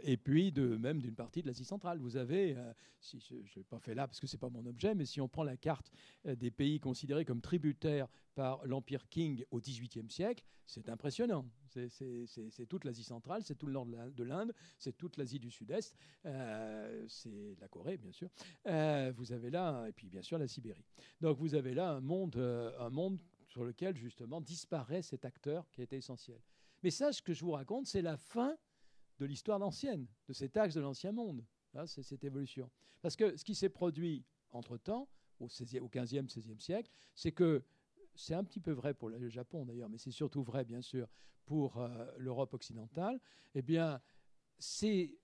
et puis même d'une partie de l'Asie centrale. Vous avez, si je ne l'ai pas fait là parce que ce n'est pas mon objet, mais si on prend la carte des pays considérés comme tributaires par l'Empire Qing au XVIIIe siècle, c'est impressionnant. C'est toute l'Asie centrale, c'est tout le nord de l'Inde, c'est toute l'Asie du Sud-Est, c'est la Corée, bien sûr. Vous avez là, et puis bien sûr la Sibérie. Donc vous avez là un monde sur lequel, justement, disparaît cet acteur qui était essentiel. Mais ça, ce que je vous raconte, c'est la fin de l'histoire ancienne, de cet axe de l'Ancien Monde. Là, c'est cette évolution. Parce que ce qui s'est produit entre-temps, au XVe, XVIe siècle, c'est que, c'est un petit peu vrai pour le Japon d'ailleurs, mais c'est surtout vrai, bien sûr, pour l'Europe occidentale, eh bien, ces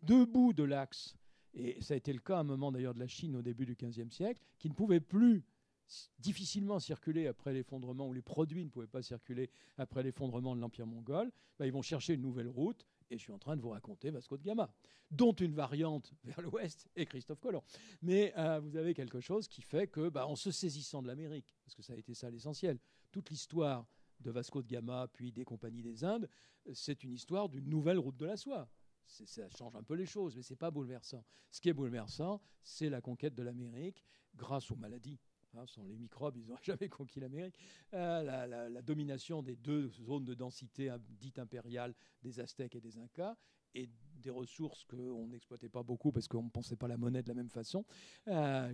deux bouts de l'axe, et ça a été le cas à un moment d'ailleurs de la Chine au début du XVe siècle, qui ne pouvaient plus difficilement circuler après l'effondrement, ou les produits ne pouvaient pas circuler après l'effondrement de l'Empire mongol, ils vont chercher une nouvelle route, et je suis en train de vous raconter Vasco de Gama, dont une variante vers l'ouest est Christophe Colomb. Mais vous avez quelque chose qui fait que, en se saisissant de l'Amérique, parce que ça a été ça l'essentiel, toute l'histoire de Vasco de Gama, puis des compagnies des Indes, c'est une histoire d'une nouvelle route de la soie. Ça change un peu les choses, mais ce n'est pas bouleversant. Ce qui est bouleversant, c'est la conquête de l'Amérique grâce aux maladies. Sans les microbes, ils n'auraient jamais conquis l'Amérique. La domination des deux zones de densité dites impériales des Aztèques et des Incas, et des ressources qu'on n'exploitait pas beaucoup parce qu'on ne pensait pas la monnaie de la même façon,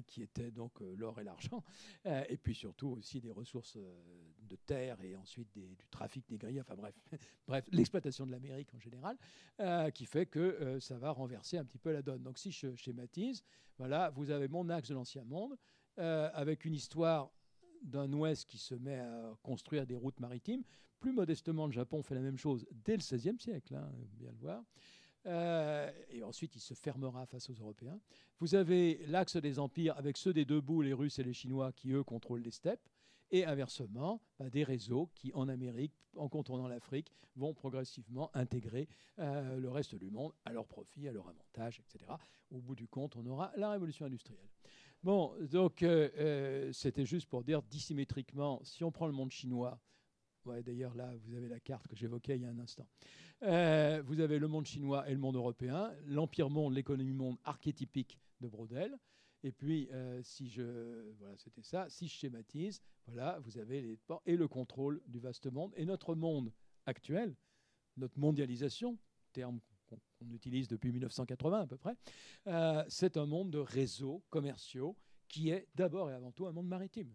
qui étaient donc l'or et l'argent, et puis surtout aussi des ressources de terre et ensuite du trafic négrier, enfin bref, l'exploitation de l'Amérique en général, qui fait que ça va renverser un petit peu la donne. Donc si je schématise, voilà, vous avez mon axe de l'Ancien Monde, avec une histoire d'un Ouest qui se met à construire des routes maritimes. Plus modestement, le Japon fait la même chose dès le XVIe siècle, bien le voir. Et ensuite, il se fermera face aux Européens. Vous avez l'axe des empires avec ceux des deux bouts, les Russes et les Chinois, qui, eux, contrôlent les steppes. Et inversement, des réseaux qui, en Amérique, en contournant l'Afrique, vont progressivement intégrer le reste du monde à leur profit, à leur avantage, etc. Au bout du compte, on aura la révolution industrielle. Bon, donc c'était juste pour dire dissymétriquement, si on prend le monde chinois, d'ailleurs là vous avez la carte que j'évoquais il y a un instant, vous avez le monde chinois et le monde européen, l'empire monde, l'économie monde archétypique de Braudel, et puis voilà, c'était ça, si je schématise, voilà, vous avez les ports et le contrôle du vaste monde, et notre monde actuel, notre mondialisation, terme qu'on utilise depuis 1980 à peu près, c'est un monde de réseaux commerciaux qui est d'abord et avant tout un monde maritime,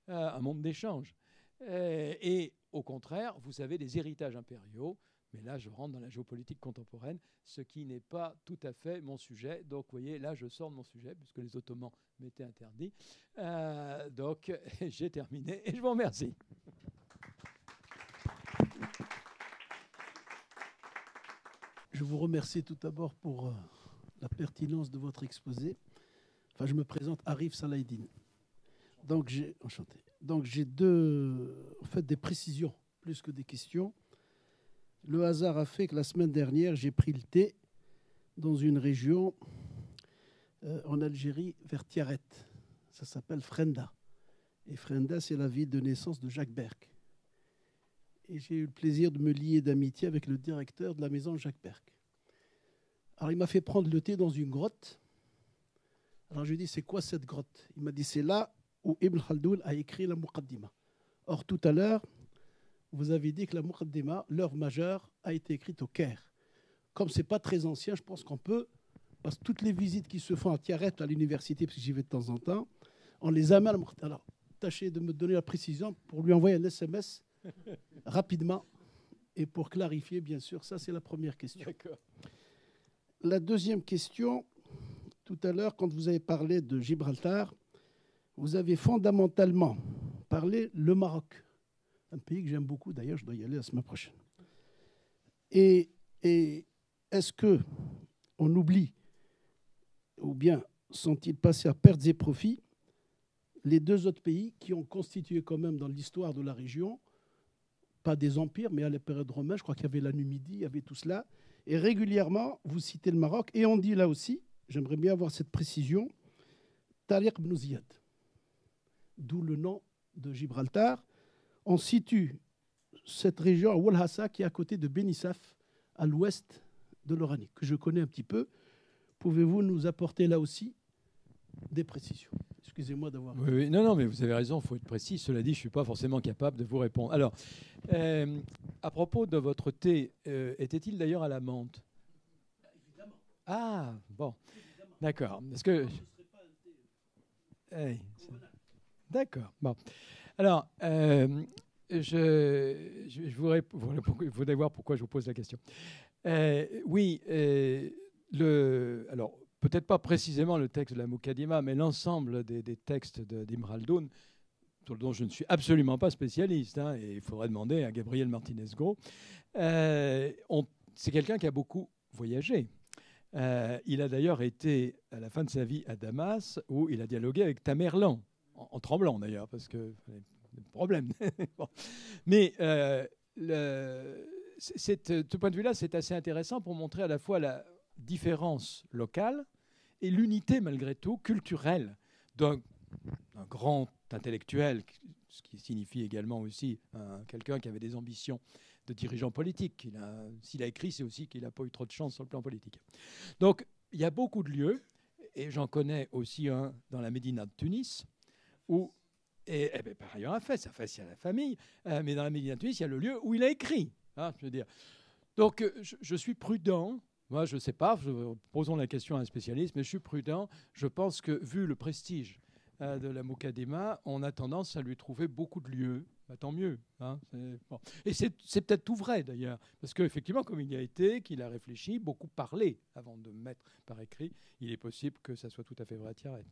un monde d'échange. Et au contraire, vous avez des héritages impériaux. Mais là, je rentre dans la géopolitique contemporaine, ce qui n'est pas tout à fait mon sujet. Donc, vous voyez, là, je sors de mon sujet, puisque les Ottomans m'étaient interdits. Donc, j'ai terminé et je vous remercie. Je vous remercie tout d'abord pour la pertinence de votre exposé. Enfin, je me présente Arif Salahdine. Donc, enchanté. Donc, j'ai des précisions plus que des questions. Le hasard a fait que la semaine dernière, j'ai pris le thé dans une région en Algérie, vers Tiaret. Ça s'appelle Frenda. Et Frenda, c'est la ville de naissance de Jacques Berck. Et j'ai eu le plaisir de me lier d'amitié avec le directeur de la maison Jacques Berck. Alors, il m'a fait prendre le thé dans une grotte. Alors, je lui ai dit, c'est quoi cette grotte? Il m'a dit, c'est là où Ibn Khaldoun a écrit la Muqaddima. Or, tout à l'heure, vous avez dit que la Muqaddima, l'œuvre majeure, a été écrite au Caire. Comme ce n'est pas très ancien, je pense qu'on peut, parce que toutes les visites qui se font à Tiaret, à l'université, parce que j'y vais de temps en temps, on les amène à la Muqaddima. Alors, tâchez de me donner la précision pour lui envoyer un SMS rapidement et pour clarifier, bien sûr. Ça, c'est la première question. La deuxième question, tout à l'heure, quand vous avez parlé de Gibraltar, vous avez fondamentalement parlé le Maroc. Un pays que j'aime beaucoup, d'ailleurs, je dois y aller la semaine prochaine. Et est-ce qu'on oublie, ou bien sont-ils passés à pertes et profits, les deux autres pays qui ont constitué quand même dans l'histoire de la région, pas des empires, mais à la période romaine, je crois qu'il y avait la Numidie, il y avait tout cela. Et régulièrement, vous citez le Maroc, et on dit là aussi, j'aimerais bien avoir cette précision, Tariq ibn Ziyad, d'où le nom de Gibraltar. On situe cette région à Walhassa, qui est à côté de Benissaf, à l'ouest de l'Oranie, que je connais un petit peu. Pouvez-vous nous apporter là aussi des précisions? Excusez-moi d'avoir... Oui, non, mais vous avez raison, il faut être précis. Cela dit, je ne suis pas forcément capable de vous répondre. Alors, à propos de votre thé, était-il d'ailleurs à la menthe? Évidemment. Ah, bon, d'accord. Parce que... Hey, d'accord, bon. Alors, je voudrais voir pourquoi je vous pose la question. Oui, alors peut-être pas précisément le texte de la Muqaddima, mais l'ensemble des textes d'Ibn Khaldoun, dont je ne suis absolument pas spécialiste, hein, et il faudrait demander à Gabriel Martinez-Gros. C'est quelqu'un qui a beaucoup voyagé. Il a d'ailleurs été, à la fin de sa vie, à Damas, où il a dialogué avec Tamerlan, en tremblant d'ailleurs, parce que problème. Bon. Mais de ce point de vue-là, c'est assez intéressant pour montrer à la fois la différence locale et l'unité, malgré tout, culturelle d'un grand intellectuel, ce qui signifie également aussi quelqu'un qui avait des ambitions de dirigeant politique. S'il a écrit, c'est aussi qu'il n'a pas eu trop de chance sur le plan politique. Donc, il y a beaucoup de lieux, et j'en connais aussi un dans la Médina de Tunis, où par ailleurs un fait, ça fait à la famille, mais dans la Médina de Tunis, il y a le lieu où il a écrit. Hein, je veux dire. Donc, je suis prudent. Moi, je ne sais pas, posons la question à un spécialiste, mais je suis prudent. Je pense que, vu le prestige de la Muqaddima, on a tendance à lui trouver beaucoup de lieux. Bah, tant mieux. Hein, bon. Et c'est peut-être tout vrai, d'ailleurs, parce qu'effectivement, comme il y a été, qu'il a réfléchi, beaucoup parlé avant de mettre par écrit, il est possible que ça soit tout à fait vrai à Tiaret.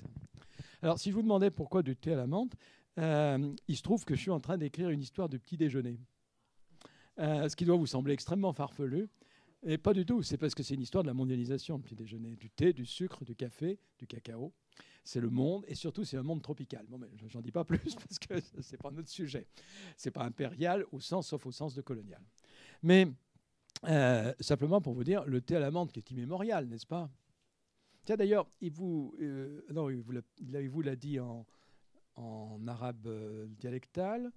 Alors, si je vous demandais pourquoi du thé à la menthe, il se trouve que je suis en train d'écrire une histoire du petit déjeuner. Ce qui doit vous sembler extrêmement farfelu. Et pas du tout, c'est parce que c'est une histoire de la mondialisation, le petit déjeuner. Du thé, du sucre, du café, du cacao. C'est le monde, et surtout, c'est un monde tropical. Bon, mais j'en dis pas plus, parce que c'est pas notre sujet. C'est pas impérial, sauf au sens de colonial. Mais simplement pour vous dire, le thé à la menthe qui est immémorial, n'est-ce pas? Tiens, d'ailleurs, il vous l'a dit en arabe dialectal,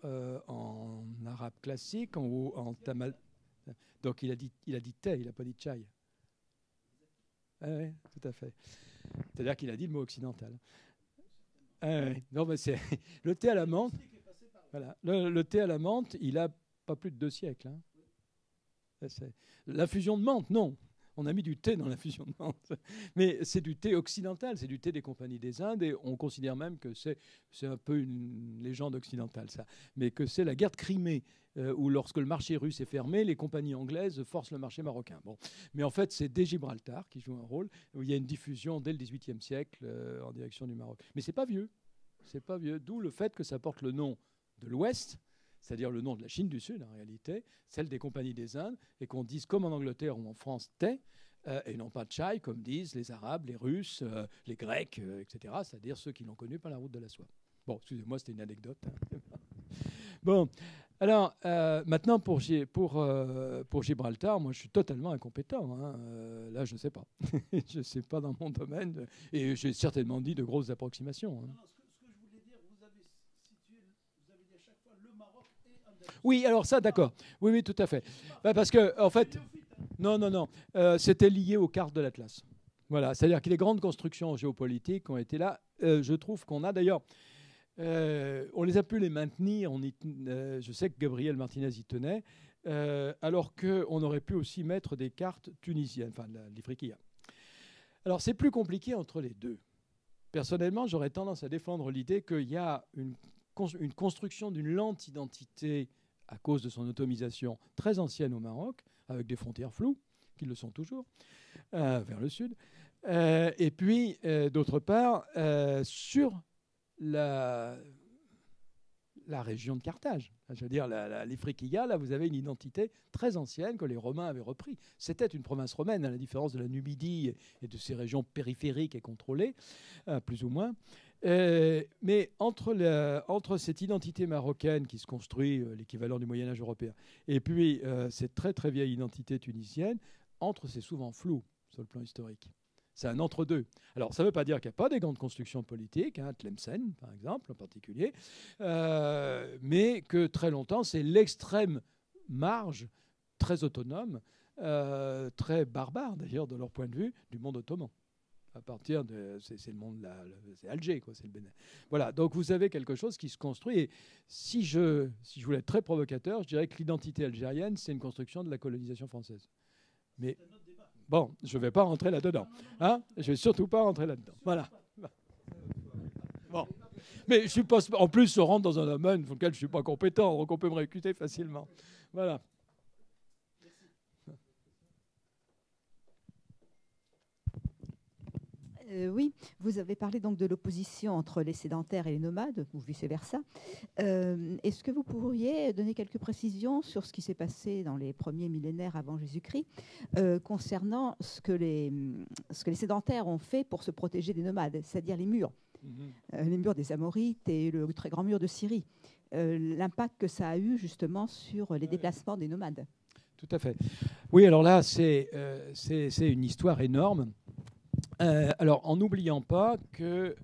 en arabe classique, en tamal. Donc il a dit thé, il n'a pas dit chai. Oui, tout à fait. C'est-à-dire qu'il a dit le mot occidental. Non, mais c'est le thé à la menthe. Voilà, le thé à la menthe, il a pas plus de 2 siècles. Hein. L'infusion de menthe, non. On a mis du thé dans l'infusion de menthe. Mais c'est du thé occidental, c'est du thé des compagnies des Indes, et on considère même que c'est un peu une légende occidentale, ça. Mais que c'est la guerre de Crimée, où lorsque le marché russe est fermé, les compagnies anglaises forcent le marché marocain. Bon. Mais en fait, c'est dès Gibraltar qui joue un rôle, où il y a une diffusion dès le XVIIIe siècle en direction du Maroc. Mais c'est pas vieux. C'est pas vieux. D'où le fait que ça porte le nom de l'Ouest, c'est-à-dire le nom de la Chine du Sud, en réalité, celle des compagnies des Indes, et qu'on dise, comme en Angleterre ou en France, thé, et non pas chai, comme disent les Arabes, les Russes, les Grecs, etc., c'est-à-dire ceux qui l'ont connu par la route de la soie. Bon, excusez-moi, c'était une anecdote. Bon, alors, maintenant, pour Gibraltar, moi, je suis totalement incompétent. Hein. Là, je ne sais pas. Je ne sais pas dans mon domaine, et j'ai certainement dit de grosses approximations. Hein. Oui, alors ça, d'accord. Oui, oui, tout à fait. Bah, parce que, en fait, non. C'était lié aux cartes de l'Atlas. Voilà, c'est-à-dire que les grandes constructions géopolitiques ont été là. Je trouve qu'on a d'ailleurs, on les a pu les maintenir. Je sais que Gabriel Martinez y tenait, alors qu'on aurait pu aussi mettre des cartes tunisiennes, enfin l'Ifriqiya. Alors c'est plus compliqué entre les deux. Personnellement, j'aurais tendance à défendre l'idée qu'il y a une construction d'une lente identité à cause de son automisation très ancienne au Maroc, avec des frontières floues, qui le sont toujours, vers le sud. Et puis, d'autre part, sur la région de Carthage. Je veux dire, l'Ifriqiya, là, vous avez une identité très ancienne que les Romains avaient repris. C'était une province romaine, à la différence de la Numidie et de ces régions périphériques et contrôlées, plus ou moins. Mais entre cette identité marocaine qui se construit, l'équivalent du Moyen-Âge européen, et puis cette très très vieille identité tunisienne, c'est souvent flou sur le plan historique. C'est un entre-deux. Alors, ça ne veut pas dire qu'il n'y a pas des grandes constructions politiques, hein, Tlemcen, par exemple, en particulier, mais que très longtemps, c'est l'extrême marge, très autonome, très barbare, d'ailleurs, de leur point de vue, du monde ottoman. À partir de... C'est le monde... C'est Alger, quoi, c'est le Bénin. Voilà, donc vous avez quelque chose qui se construit. Et si je voulais être très provocateur, je dirais que l'identité algérienne, c'est une construction de la colonisation française. Mais... Bon, je ne vais pas rentrer là-dedans. Hein, je ne vais surtout pas rentrer là-dedans. Voilà. Bon. Mais je suis pas, en plus, je rentre dans un domaine dans lequel je ne suis pas compétent, donc on peut me récuter facilement. Voilà. Oui, vous avez parlé donc de l'opposition entre les sédentaires et les nomades, ou vice-versa. Est-ce que vous pourriez donner quelques précisions sur ce qui s'est passé dans les premiers millénaires avant Jésus-Christ concernant ce que les sédentaires ont fait pour se protéger des nomades, c'est-à-dire les murs, les murs des Amorites et le très grand mur de Syrie, l'impact que ça a eu justement sur les déplacements des nomades? Tout à fait. Oui, alors là, c'est une histoire énorme. Alors, en n'oubliant pas que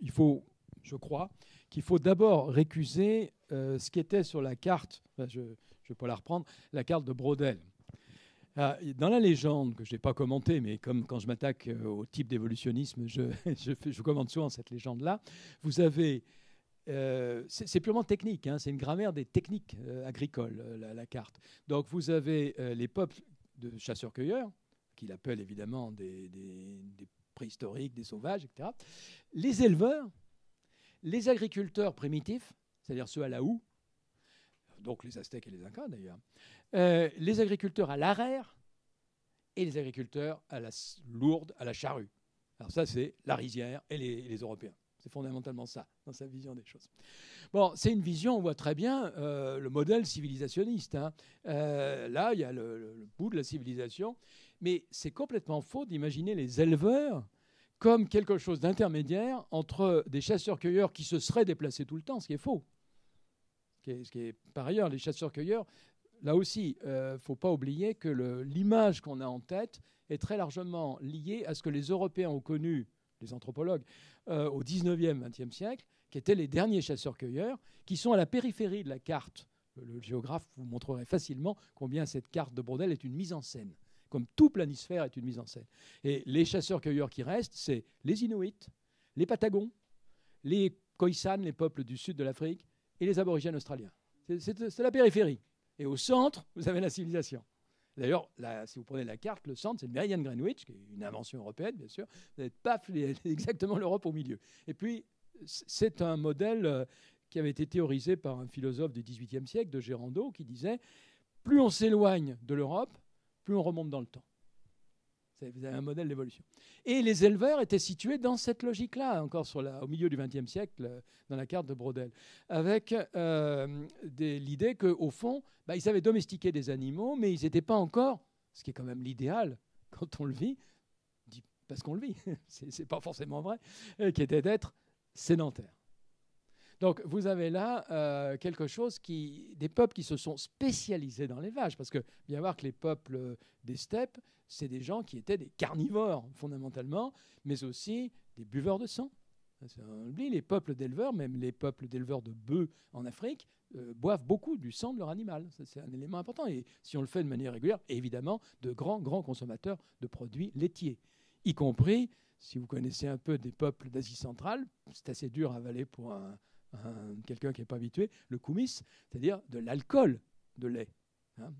je crois qu'il faut d'abord récuser ce qui était sur la carte, je ne vais pas la reprendre, la carte de Braudel. Dans la légende, que je n'ai pas commentée, mais comme quand je m'attaque au type d'évolutionnisme, je commente souvent cette légende-là, vous avez... c'est purement technique, hein, c'est une grammaire des techniques agricoles, la carte. Donc, vous avez les peuples de chasseurs-cueilleurs, qu'il appelle évidemment des préhistoriques, des sauvages, etc. Les éleveurs, les agriculteurs primitifs, c'est-à-dire ceux à la houe, donc les Aztèques et les Incas d'ailleurs, les agriculteurs à l'arère et les agriculteurs à la lourde, à la charrue. Alors ça, c'est la rizière et les Européens. C'est fondamentalement ça, dans sa vision des choses. Bon, c'est une vision, on voit très bien le modèle civilisationniste. Hein. Là, il y a le bout de la civilisation. Mais c'est complètement faux d'imaginer les éleveurs comme quelque chose d'intermédiaire entre des chasseurs-cueilleurs qui se seraient déplacés tout le temps, ce qui est faux. Ce qui est, par ailleurs, les chasseurs-cueilleurs, là aussi, il ne faut pas oublier que l'image qu'on a en tête est très largement liée à ce que les Européens ont connu, les anthropologues, au 19e, 20e siècle, qui étaient les derniers chasseurs-cueilleurs, qui sont à la périphérie de la carte. Le géographe vous montrerait facilement combien cette carte de Braudel est une mise en scène. Comme tout planisphère est une mise en scène. Et les chasseurs-cueilleurs qui restent, c'est les Inuits, les Patagons, les Khoisan, les peuples du sud de l'Afrique, et les aborigènes australiens. C'est la périphérie. Et au centre, vous avez la civilisation. D'ailleurs, si vous prenez la carte, le centre, c'est le méridien de Greenwich, qui est une invention européenne, bien sûr. Vous avez paf, exactement l'Europe au milieu. Et puis, c'est un modèle qui avait été théorisé par un philosophe du XVIIIe siècle, de Gérando, qui disait « plus on s'éloigne de l'Europe, plus on remonte dans le temps ». Vous avez un modèle d'évolution. Et les éleveurs étaient situés dans cette logique-là, encore au milieu du XXe siècle, dans la carte de Braudel, avec l'idée qu'au fond, ils avaient domestiqué des animaux, mais ils n'étaient pas encore, ce qui est quand même l'idéal quand on le vit, parce qu'on le vit, c'est pas forcément vrai, qui était d'être sédentaire. Donc vous avez là quelque chose des peuples qui se sont spécialisés dans l'élevage, parce que bien voir que les peuples des steppes, c'est des gens qui étaient des carnivores fondamentalement, mais aussi des buveurs de sang. On oublie, les peuples d'éleveurs, même les peuples d'éleveurs de bœufs en Afrique, boivent beaucoup du sang de leur animal. C'est un élément important. Et si on le fait de manière régulière, évidemment, de grands consommateurs de produits laitiers, y compris, si vous connaissez un peu des peuples d'Asie centrale, c'est assez dur à avaler pour quelqu'un qui n'est pas habitué, le koumis, c'est-à-dire de l'alcool de lait.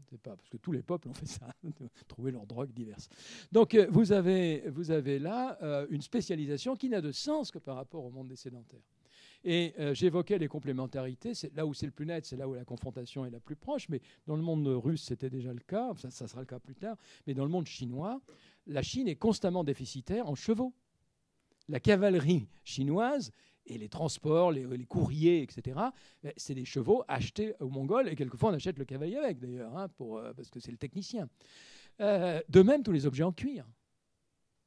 C'est pas parce que tous les peuples ont fait ça, trouver leurs drogues diverses. Donc vous avez là une spécialisation qui n'a de sens que par rapport au monde des sédentaires. Et j'évoquais les complémentarités, c'est là où c'est le plus net, c'est là où la confrontation est la plus proche, mais dans le monde russe, c'était déjà le cas, ça sera le cas plus tard, mais dans le monde chinois, la Chine est constamment déficitaire en chevaux. La cavalerie chinoise et les transports, les courriers, etc., c'est des chevaux achetés aux Mongols, et quelquefois on achète le cavalier avec d'ailleurs, parce que c'est le technicien. De même, tous les objets en cuir.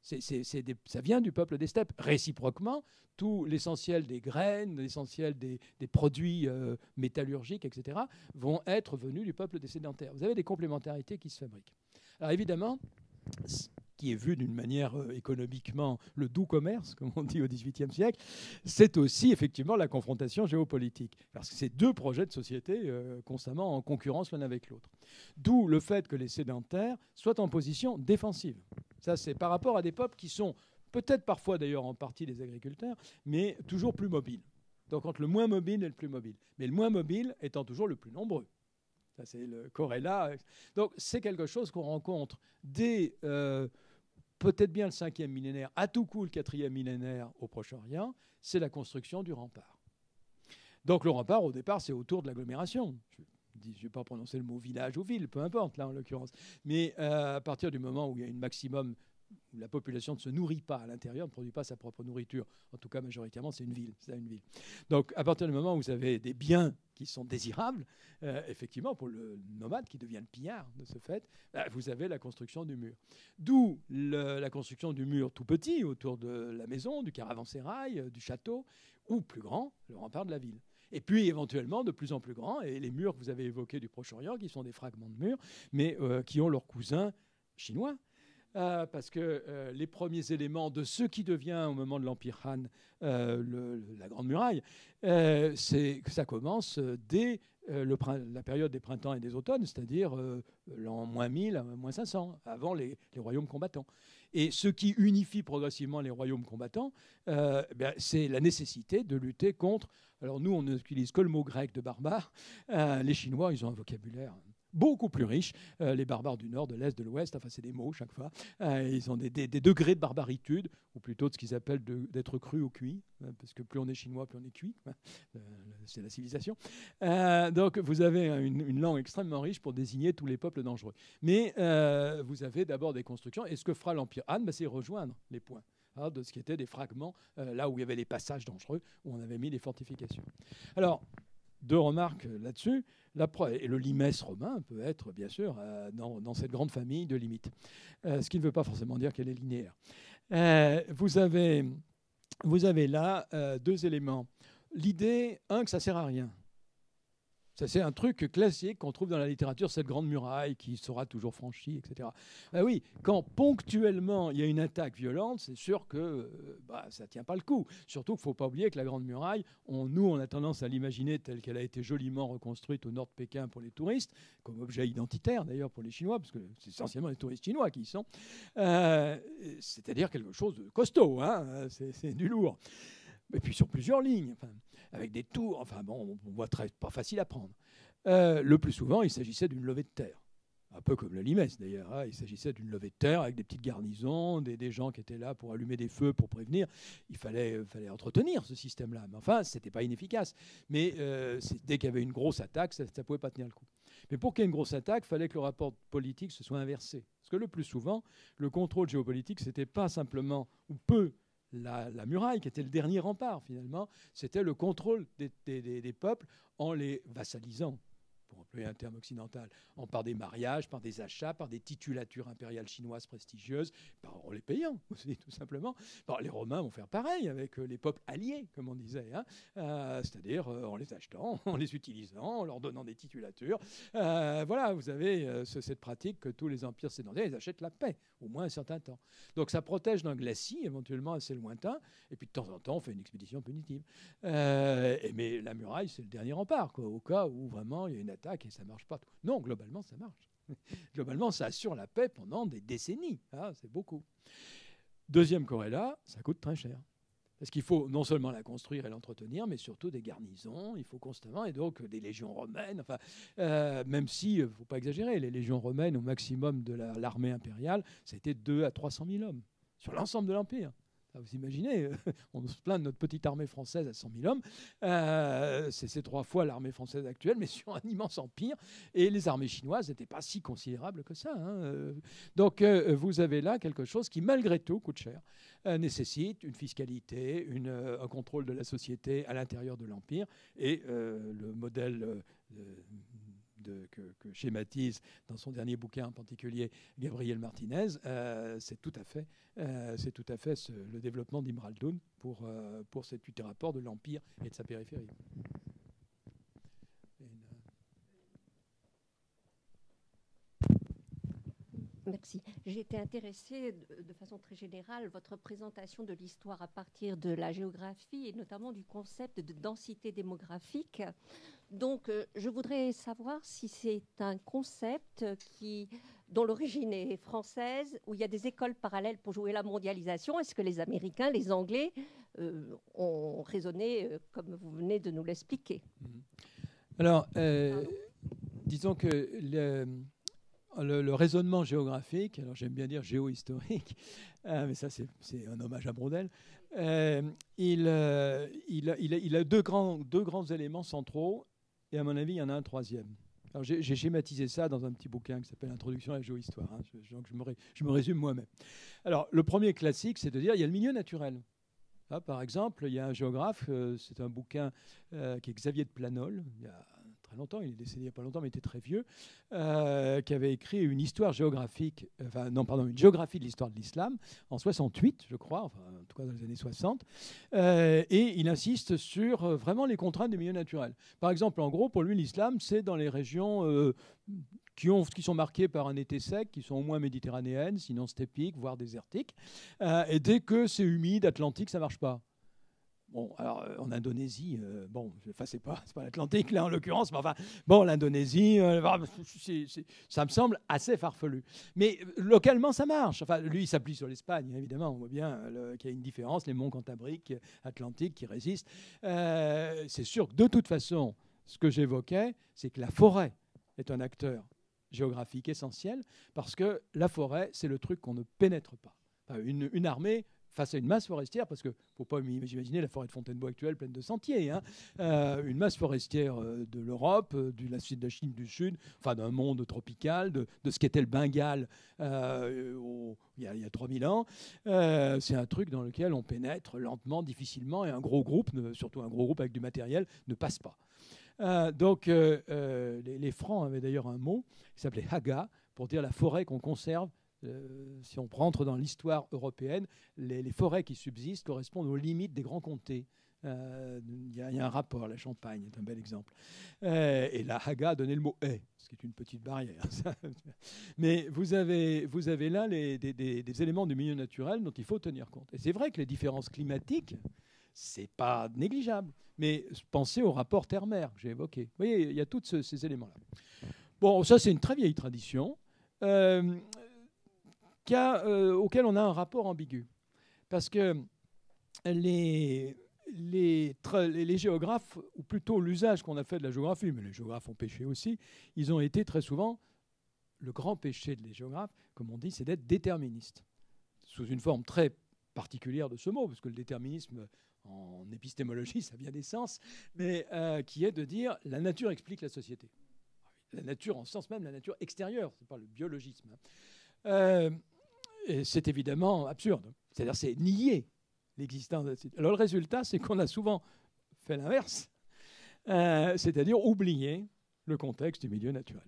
Ça vient du peuple des steppes. Réciproquement, tout l'essentiel des graines, l'essentiel des produits métallurgiques, etc., vont être venus du peuple des sédentaires. Vous avez des complémentarités qui se fabriquent. Alors évidemment, qui est vu d'une manière économiquement le doux commerce, comme on dit au XVIIIe siècle, c'est aussi effectivement la confrontation géopolitique. Parce que c'est deux projets de société constamment en concurrence l'un avec l'autre. D'où le fait que les sédentaires soient en position défensive. Ça, c'est par rapport à des peuples qui sont peut-être parfois d'ailleurs en partie des agriculteurs, mais toujours plus mobiles. Donc entre le moins mobile et le plus mobile. Mais le moins mobile étant toujours le plus nombreux. Ça, c'est le corrélat. Donc c'est quelque chose qu'on rencontre dès peut-être bien le 5e millénaire, à tout coup le 4e millénaire au Proche-Orient, c'est la construction du rempart. Donc le rempart, au départ, c'est autour de l'agglomération. Je ne vais pas prononcer le mot village ou ville, peu importe, là, en l'occurrence. Mais à partir du moment où il y a une maximum, où la population ne se nourrit pas à l'intérieur, ne produit pas sa propre nourriture, en tout cas majoritairement, c'est une ville. Donc à partir du moment où vous avez des biens qui sont désirables, effectivement, pour le nomade qui devient le pillard de ce fait, vous avez la construction du mur. D'où la construction du mur tout petit autour de la maison, du caravansérail, du château, ou plus grand, le rempart de la ville. Et puis éventuellement de plus en plus grands, et les murs que vous avez évoqués du Proche-Orient, qui sont des fragments de murs, mais qui ont leurs cousins chinois. Parce que les premiers éléments de ce qui devient au moment de l'Empire Han la Grande Muraille, c'est que ça commence dès la période des printemps et des automnes, c'est-à-dire l'an moins 1000, moins 500, avant les royaumes combattants. Et ce qui unifie progressivement les royaumes combattants, c'est la nécessité de lutter contre... Alors nous, on n'utilise que le mot grec de barbare. Les Chinois, ils ont un vocabulaire beaucoup plus riche. Les barbares du Nord, de l'Est, de l'Ouest, enfin c'est des mots chaque fois. Ils ont des degrés de barbaritude, ou plutôt de ce qu'ils appellent d'être cru ou cuit, parce que plus on est chinois, plus on est cuit. C'est la civilisation. Donc vous avez une langue extrêmement riche pour désigner tous les peuples dangereux. Mais vous avez d'abord des constructions, et ce que fera l'Empire Han, c'est rejoindre les points de ce qui étaient des fragments, là où il y avait les passages dangereux, où on avait mis des fortifications. Alors, deux remarques là-dessus. Et le limès romain peut être, bien sûr, dans cette grande famille de limites. Ce qui ne veut pas forcément dire qu'elle est linéaire. Vous avez là deux éléments. L'idée, que ça ne sert à rien. Ça, c'est un truc classique qu'on trouve dans la littérature, cette grande muraille qui sera toujours franchie, etc. Oui, quand ponctuellement il y a une attaque violente, c'est sûr que ça ne tient pas le coup. Surtout qu'il ne faut pas oublier que la grande muraille, on a tendance à l'imaginer telle qu'elle a été joliment reconstruite au nord de Pékin pour les touristes, comme objet identitaire d'ailleurs pour les Chinois, parce que c'est essentiellement les touristes chinois qui y sont. C'est-à-dire quelque chose de costaud, c'est du lourd. Et puis sur plusieurs lignes, avec des tours, on voit pas facile à prendre. Le plus souvent, il s'agissait d'une levée de terre. un peu comme le Limès d'ailleurs. Hein. Il s'agissait d'une levée de terre avec des petites garnisons, des gens qui étaient là pour allumer des feux, pour prévenir. Il fallait entretenir ce système-là. Mais enfin, ce n'était pas inefficace. Mais dès qu'il y avait une grosse attaque, ça ne pouvait pas tenir le coup. Mais pour qu'il y ait une grosse attaque, il fallait que le rapport politique se soit inversé. Parce que le plus souvent, le contrôle géopolitique, ce n'était pas simplement ou peu la muraille, qui était le dernier rempart finalement, c'était le contrôle des peuples en les vassalisant, pour employer un terme occidental, par des mariages, par des achats, par des titulatures impériales chinoises prestigieuses, en les payant aussi, tout simplement. Alors, les Romains vont faire pareil avec les peuples alliés, comme on disait, hein, c'est-à-dire en les achetant, en les utilisant, en leur donnant des titulatures. Voilà, vous avez cette pratique que tous les empires sédentaires, ils achètent la paix, au moins un certain temps. Donc ça protège d'un glacis, éventuellement assez lointain, et puis de temps en temps, on fait une expédition punitive. Mais la muraille, c'est le dernier rempart, quoi, au cas où vraiment il y a une attaque et ça ne marche pas. Non, globalement, ça marche. Globalement, ça assure la paix pendant des décennies. Ah, c'est beaucoup. Deuxième corrélat, ça coûte très cher. Parce qu'il faut non seulement la construire et l'entretenir, mais surtout des garnisons, il faut constamment, et donc des légions romaines, enfin, même si, il ne faut pas exagérer, les légions romaines, au maximum de l'armée impériale, ça a été 200 à 300 000 hommes, sur l'ensemble de l'Empire. Vous imaginez, on se plaint de notre petite armée française à 100 000 hommes. C'est 3 fois l'armée française actuelle, mais sur un immense empire. Et les armées chinoises n'étaient pas si considérables que ça. Hein. Donc vous avez là quelque chose qui, malgré tout, coûte cher, nécessite une fiscalité, un contrôle de la société à l'intérieur de l'empire. Et le modèle que schématise dans son dernier bouquin en particulier Gabriel Martinez, c'est tout à fait le développement d'Imraldoun pour cet rapport de l'Empire et de sa périphérie. Merci. J'ai été intéressée de façon très générale, votre présentation de l'histoire à partir de la géographie et notamment du concept de densité démographique. Donc, je voudrais savoir si c'est un concept dont l'origine est française, où il y a des écoles parallèles pour jouer la mondialisation. Est-ce que les Américains, les Anglais ont raisonné comme vous venez de nous l'expliquer? Alors, disons que le raisonnement géographique, alors j'aime bien dire géohistorique, mais ça c'est un hommage à Braudel, il a deux grands éléments centraux, et à mon avis il y en a un troisième. Alors j'ai schématisé ça dans un petit bouquin qui s'appelle Introduction à la géohistoire, hein, donc je me résume moi-même. Alors le premier classique, c'est de dire il y a le milieu naturel. Là, par exemple, il y a un géographe, c'est un bouquin qui est Xavier de Planol, il y a très longtemps, il est décédé il n'y a pas longtemps, mais il était très vieux, qui avait écrit une histoire géographique, une géographie de l'histoire de l'islam, en 68, je crois, enfin, en tout cas dans les années 60, et il insiste sur vraiment les contraintes du milieu naturel. Par exemple, en gros, pour lui, l'islam, c'est dans les régions qui sont marquées par un été sec, qui sont au moins méditerranéennes, sinon steppiques, voire désertiques, et dès que c'est humide, atlantique, ça ne marche pas. Bon, alors en Indonésie, c'est pas l'Atlantique là en l'occurrence, mais enfin, bon, l'Indonésie, ça me semble assez farfelu. Mais localement, ça marche. Enfin, lui, il s'appuie sur l'Espagne, évidemment. On voit bien qu'il y a une différence, les monts cantabriques, atlantiques qui résistent. C'est sûr que de toute façon, ce que j'évoquais, c'est que la forêt est un acteur géographique essentiel, parce que la forêt, c'est le truc qu'on ne pénètre pas. Enfin, une armée face à une masse forestière, parce qu'il ne faut pas imaginer la forêt de Fontainebleau actuelle pleine de sentiers, hein. Une masse forestière de l'Europe, de la Chine du Sud, enfin d'un monde tropical, de ce qu'était le Bengale il y a 3000 ans. C'est un truc dans lequel on pénètre lentement, difficilement, et un gros groupe, surtout un gros groupe avec du matériel, ne passe pas. Donc les Francs avaient d'ailleurs un mot qui s'appelait Haga, pour dire la forêt qu'on conserve. Si on rentre dans l'histoire européenne, les forêts qui subsistent correspondent aux limites des grands comtés. Il y a un rapport, la Champagne est un bel exemple. Et la Haga a donné le mot « haie », ce qui est une petite barrière. Mais vous avez là des éléments du milieu naturel dont il faut tenir compte. Et c'est vrai que les différences climatiques, c'est pas négligeable. Mais pensez au rapport terre-mer que j'ai évoqué. Vous voyez, il y a tous ces éléments-là. Bon, ça c'est une très vieille tradition. Auquel on a un rapport ambigu. Parce que les géographes, ou plutôt l'usage qu'on a fait de la géographie, mais les géographes ont péché aussi, ils ont été très souvent le grand péché des géographes, comme on dit, c'est d'être déterministe, sous une forme très particulière de ce mot, parce que le déterminisme, en épistémologie, ça a bien des sens, mais qui est de dire la nature explique la société. La nature, en sens même, la nature extérieure, ce n'est pas le biologisme. Et c'est évidemment absurde. C'est-à-dire c'est nier l'existence de la société. Alors le résultat, c'est qu'on a souvent fait l'inverse, c'est-à-dire oublier le contexte du milieu naturel.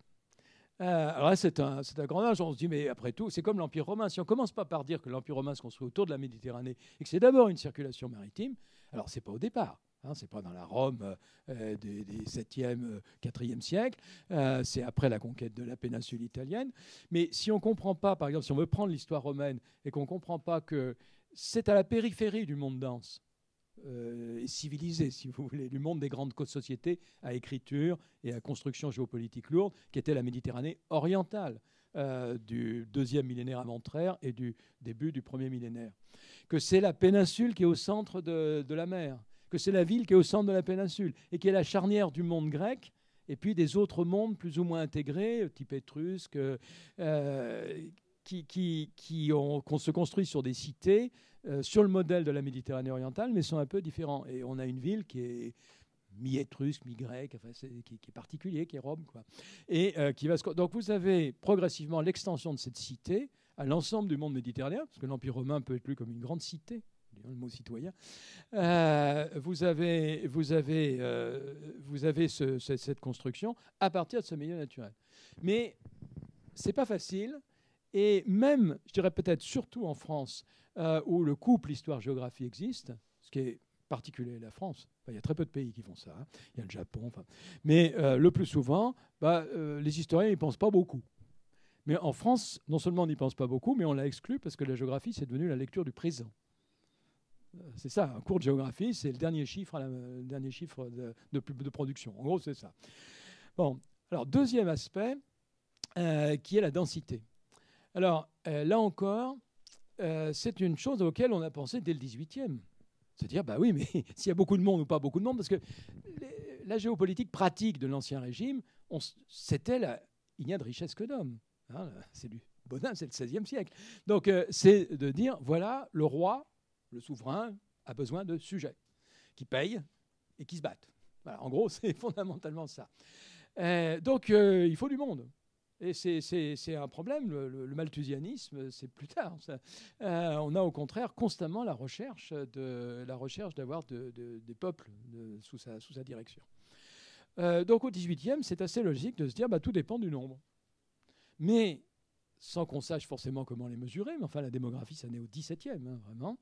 Alors là, c'est un grand âge. On se dit, mais après tout, c'est comme l'Empire romain. Si on ne commence pas par dire que l'Empire romain se construit autour de la Méditerranée et que c'est d'abord une circulation maritime, alors ce n'est pas au départ. Hein, ce n'est pas dans la Rome des 7e, 4e siècles. C'est après la conquête de la péninsule italienne. Mais si on ne comprend pas, par exemple, si on veut prendre l'histoire romaine et qu'on ne comprend pas que c'est à la périphérie du monde dense, et civilisé, si vous voulez, du monde des grandes sociétés à écriture et à construction géopolitique lourde, qui était la Méditerranée orientale du 2e millénaire avant notre ère et du début du 1er millénaire. Que c'est la péninsule qui est au centre de la mer, que c'est la ville qui est au centre de la péninsule et qui est la charnière du monde grec et puis des autres mondes plus ou moins intégrés, type étrusque, qu'on se construit sur des cités sur le modèle de la Méditerranée orientale, mais sont un peu différents. Et on a une ville qui est mi-étrusque, mi-grec, enfin, qui est particulier, qui est Rome, quoi. Et qui va donc vous avez progressivement l'extension de cette cité à l'ensemble du monde méditerranéen, parce que l'Empire romain peut être plus comme une grande cité, le mot citoyen. Vous avez cette construction à partir de ce milieu naturel. Mais c'est pas facile. Et même, je dirais peut-être surtout en France, où le couple histoire-géographie existe, ce qui est particulier à la France. Enfin, il y a très peu de pays qui font ça. Hein. Il y a le Japon. Enfin. Mais le plus souvent, les historiens n'y pensent pas beaucoup. Mais en France, non seulement on n'y pense pas beaucoup, mais on l'a exclu parce que la géographie, c'est devenu la lecture du présent. C'est ça, un cours de géographie, c'est le dernier chiffre, de production. En gros, c'est ça. Bon, alors deuxième aspect, qui est la densité. Alors, là encore, c'est une chose auquel on a pensé dès le 18e. C'est-à-dire, bah oui, mais s'il y a beaucoup de monde ou pas beaucoup de monde, parce que la géopolitique pratique de l'Ancien Régime, c'était il n'y a de richesse que d'hommes. Hein, c'est du Bodin, c'est le XVIe siècle. Donc, c'est de dire, voilà, le roi, le souverain, a besoin de sujets qui payent et qui se battent. Voilà, en gros, c'est fondamentalement ça. Donc, il faut du monde. Et c'est un problème. Le malthusianisme, c'est plus tard. Ça. On a au contraire constamment la recherche d'avoir des peuples sous sa direction. Donc au XVIIIe, c'est assez logique de se dire tout dépend du nombre. Mais sans qu'on sache forcément comment les mesurer, mais enfin la démographie, ça naît au XVIIe, hein, vraiment.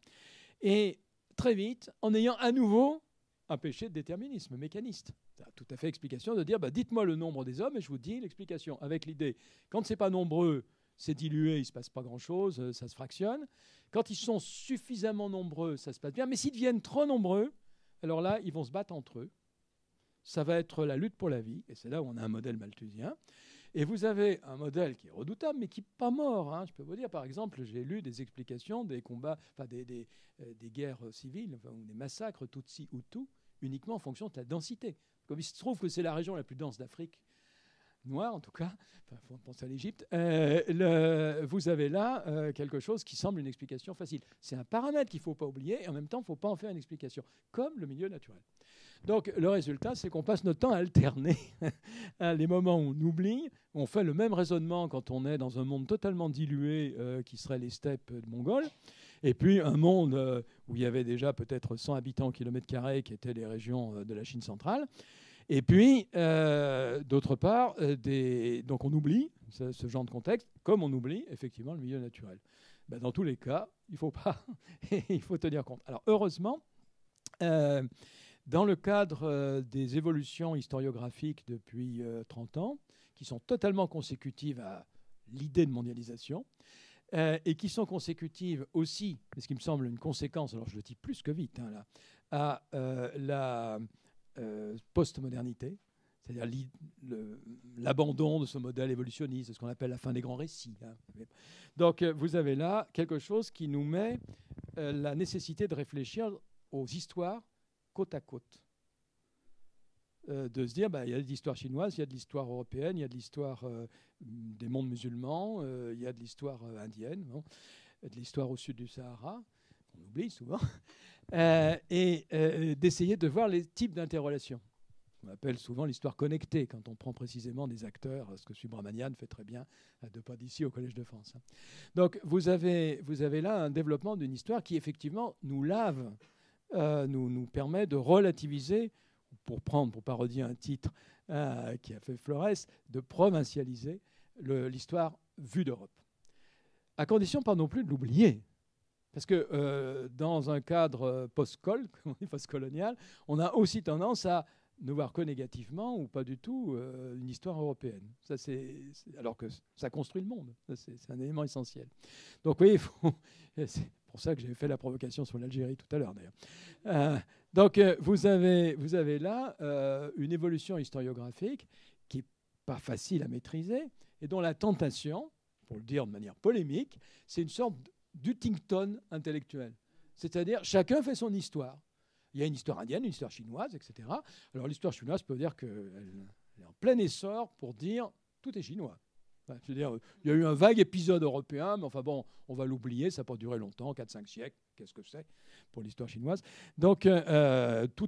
Et très vite, en ayant à nouveau un péché de déterminisme mécaniste. C'est tout à fait explication de dire, dites-moi le nombre des hommes et je vous dis l'explication. Avec l'idée, quand c'est pas nombreux, c'est dilué, il ne se passe pas grand-chose, ça se fractionne. Quand ils sont suffisamment nombreux, ça se passe bien. Mais s'ils deviennent trop nombreux, alors là, ils vont se battre entre eux. Ça va être la lutte pour la vie. Et c'est là où on a un modèle malthusien. Et vous avez un modèle qui est redoutable, mais qui n'est pas mort. Hein. Je peux vous dire, par exemple, j'ai lu des explications des combats, des guerres civiles, ou des massacres Tutsi-Hutu, uniquement en fonction de la densité. Comme il se trouve que c'est la région la plus dense d'Afrique, noire en tout cas, il faut penser à l'Égypte, vous avez là quelque chose qui semble une explication facile. C'est un paramètre qu'il ne faut pas oublier, et en même temps, il ne faut pas en faire une explication, comme le milieu naturel. Donc le résultat, c'est qu'on passe notre temps à alterner les moments où on oublie, on fait le même raisonnement quand on est dans un monde totalement dilué qui serait les steppes mongoles, et puis un monde où il y avait déjà peut-être 100 habitants au kilomètre carré qui étaient les régions de la Chine centrale. Et puis, d'autre part, donc on oublie ce genre de contexte, comme on oublie effectivement le milieu naturel. Dans tous les cas, il faut pas, il faut tenir compte. Alors heureusement, dans le cadre des évolutions historiographiques depuis 30 ans, qui sont totalement consécutives à l'idée de mondialisation, et qui sont consécutives aussi, ce qui me semble une conséquence, alors je le dis plus que vite, hein, là, à la post-modernité, c'est-à-dire l'abandon de ce modèle évolutionniste, ce qu'on appelle la fin des grands récits. Hein. Donc vous avez là quelque chose qui nous met la nécessité de réfléchir aux histoires côte à côte. de se dire, il y a de l'histoire chinoise, il y a de l'histoire européenne, il y a de l'histoire des mondes musulmans, il y a de l'histoire indienne, bon, de l'histoire au sud du Sahara, qu'on oublie souvent, et d'essayer de voir les types d'interrelations. On appelle souvent l'histoire connectée, quand on prend précisément des acteurs, ce que Subramanian fait très bien à 2 pas d'ici au Collège de France. Donc vous avez là un développement d'une histoire qui effectivement nous lave, nous permet de relativiser, pour parodier un titre qui a fait Flores, de provincialiser l'histoire vue d'Europe. À condition pas non plus de l'oublier. Parce que dans un cadre post-colonial, on a aussi tendance à ne voir que négativement ou pas du tout une histoire européenne. Ça, alors que ça construit le monde. C'est un élément essentiel. Donc oui, c'est pour ça que j'ai fait la provocation sur l'Algérie tout à l'heure d'ailleurs. Donc vous avez là une évolution historiographique qui n'est pas facile à maîtriser et dont la tentation, pour le dire de manière polémique, c'est une sorte d'Huntington intellectuel. C'est-à-dire chacun fait son histoire. Il y a une histoire indienne, une histoire chinoise, etc. Alors l'histoire chinoise peut dire qu'elle est en plein essor pour dire tout est chinois. Enfin, je veux dire, il y a eu un vague épisode européen, mais enfin bon, on va l'oublier, ça n'a pas duré longtemps, 4-5 siècles, qu'est-ce que c'est pour l'histoire chinoise. Donc tout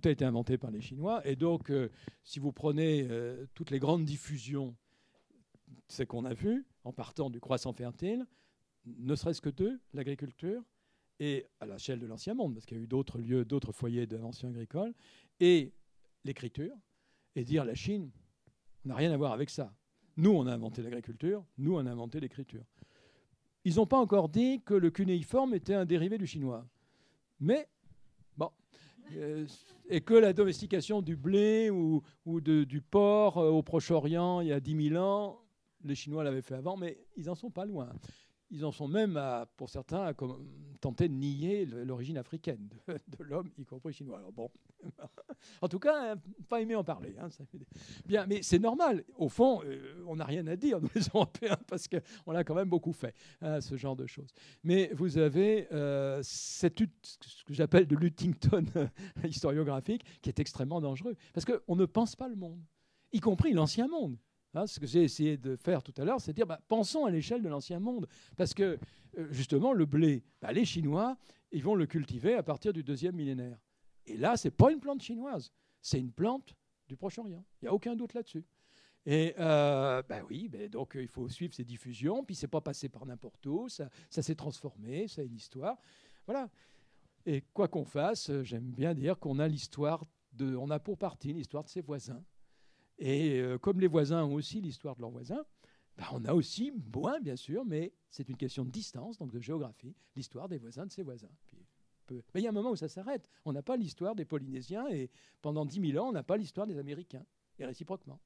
a été inventé par les Chinois, et donc si vous prenez toutes les grandes diffusions, c'est qu'on a vu, en partant du croissant fertile, ne serait-ce que 2, l'agriculture, et à l'échelle de l'Ancien Monde, parce qu'il y a eu d'autres lieux, d'autres foyers de l'ancien agricole, et l'écriture, et dire la Chine, on n'a rien à voir avec ça. Nous, on a inventé l'agriculture, nous, on a inventé l'écriture. Ils n'ont pas encore dit que le cunéiforme était un dérivé du chinois. Mais, bon, et que la domestication du blé ou du porc au Proche-Orient il y a 10 000 ans, les Chinois l'avaient fait avant, mais ils n'en sont pas loin. Ils en sont même, pour certains, à tenter de nier l'origine africaine de l'homme, y compris chinois. Alors bon, en tout cas, pas aimé en parler. Hein, bien, mais c'est normal. Au fond, on n'a rien à dire, nous les Européens, parce qu'on a quand même beaucoup fait, hein, ce genre de choses. Mais vous avez ce que j'appelle de l'Huntington historiographique, qui est extrêmement dangereux, parce qu'on ne pense pas le monde, y compris l'ancien monde. Hein, ce que j'ai essayé de faire tout à l'heure, c'est de dire, pensons à l'échelle de l'ancien monde. Parce que, justement, le blé, les Chinois, ils vont le cultiver à partir du 2e millénaire. Et là, ce n'est pas une plante chinoise, c'est une plante du Proche-Orient. Il n'y a aucun doute là-dessus. Et donc il faut suivre ces diffusions, puis c'est pas passé par n'importe où, ça s'est transformé, ça a une histoire. Voilà. Et quoi qu'on fasse, j'aime bien dire qu'on a on a pour partie l'histoire de ses voisins. Et comme les voisins ont aussi l'histoire de leurs voisins, on a aussi, bien sûr, mais c'est une question de distance, donc de géographie, l'histoire des voisins de ses voisins. Mais il y a un moment où ça s'arrête. On n'a pas l'histoire des Polynésiens et pendant 10 000 ans, on n'a pas l'histoire des Américains, et réciproquement.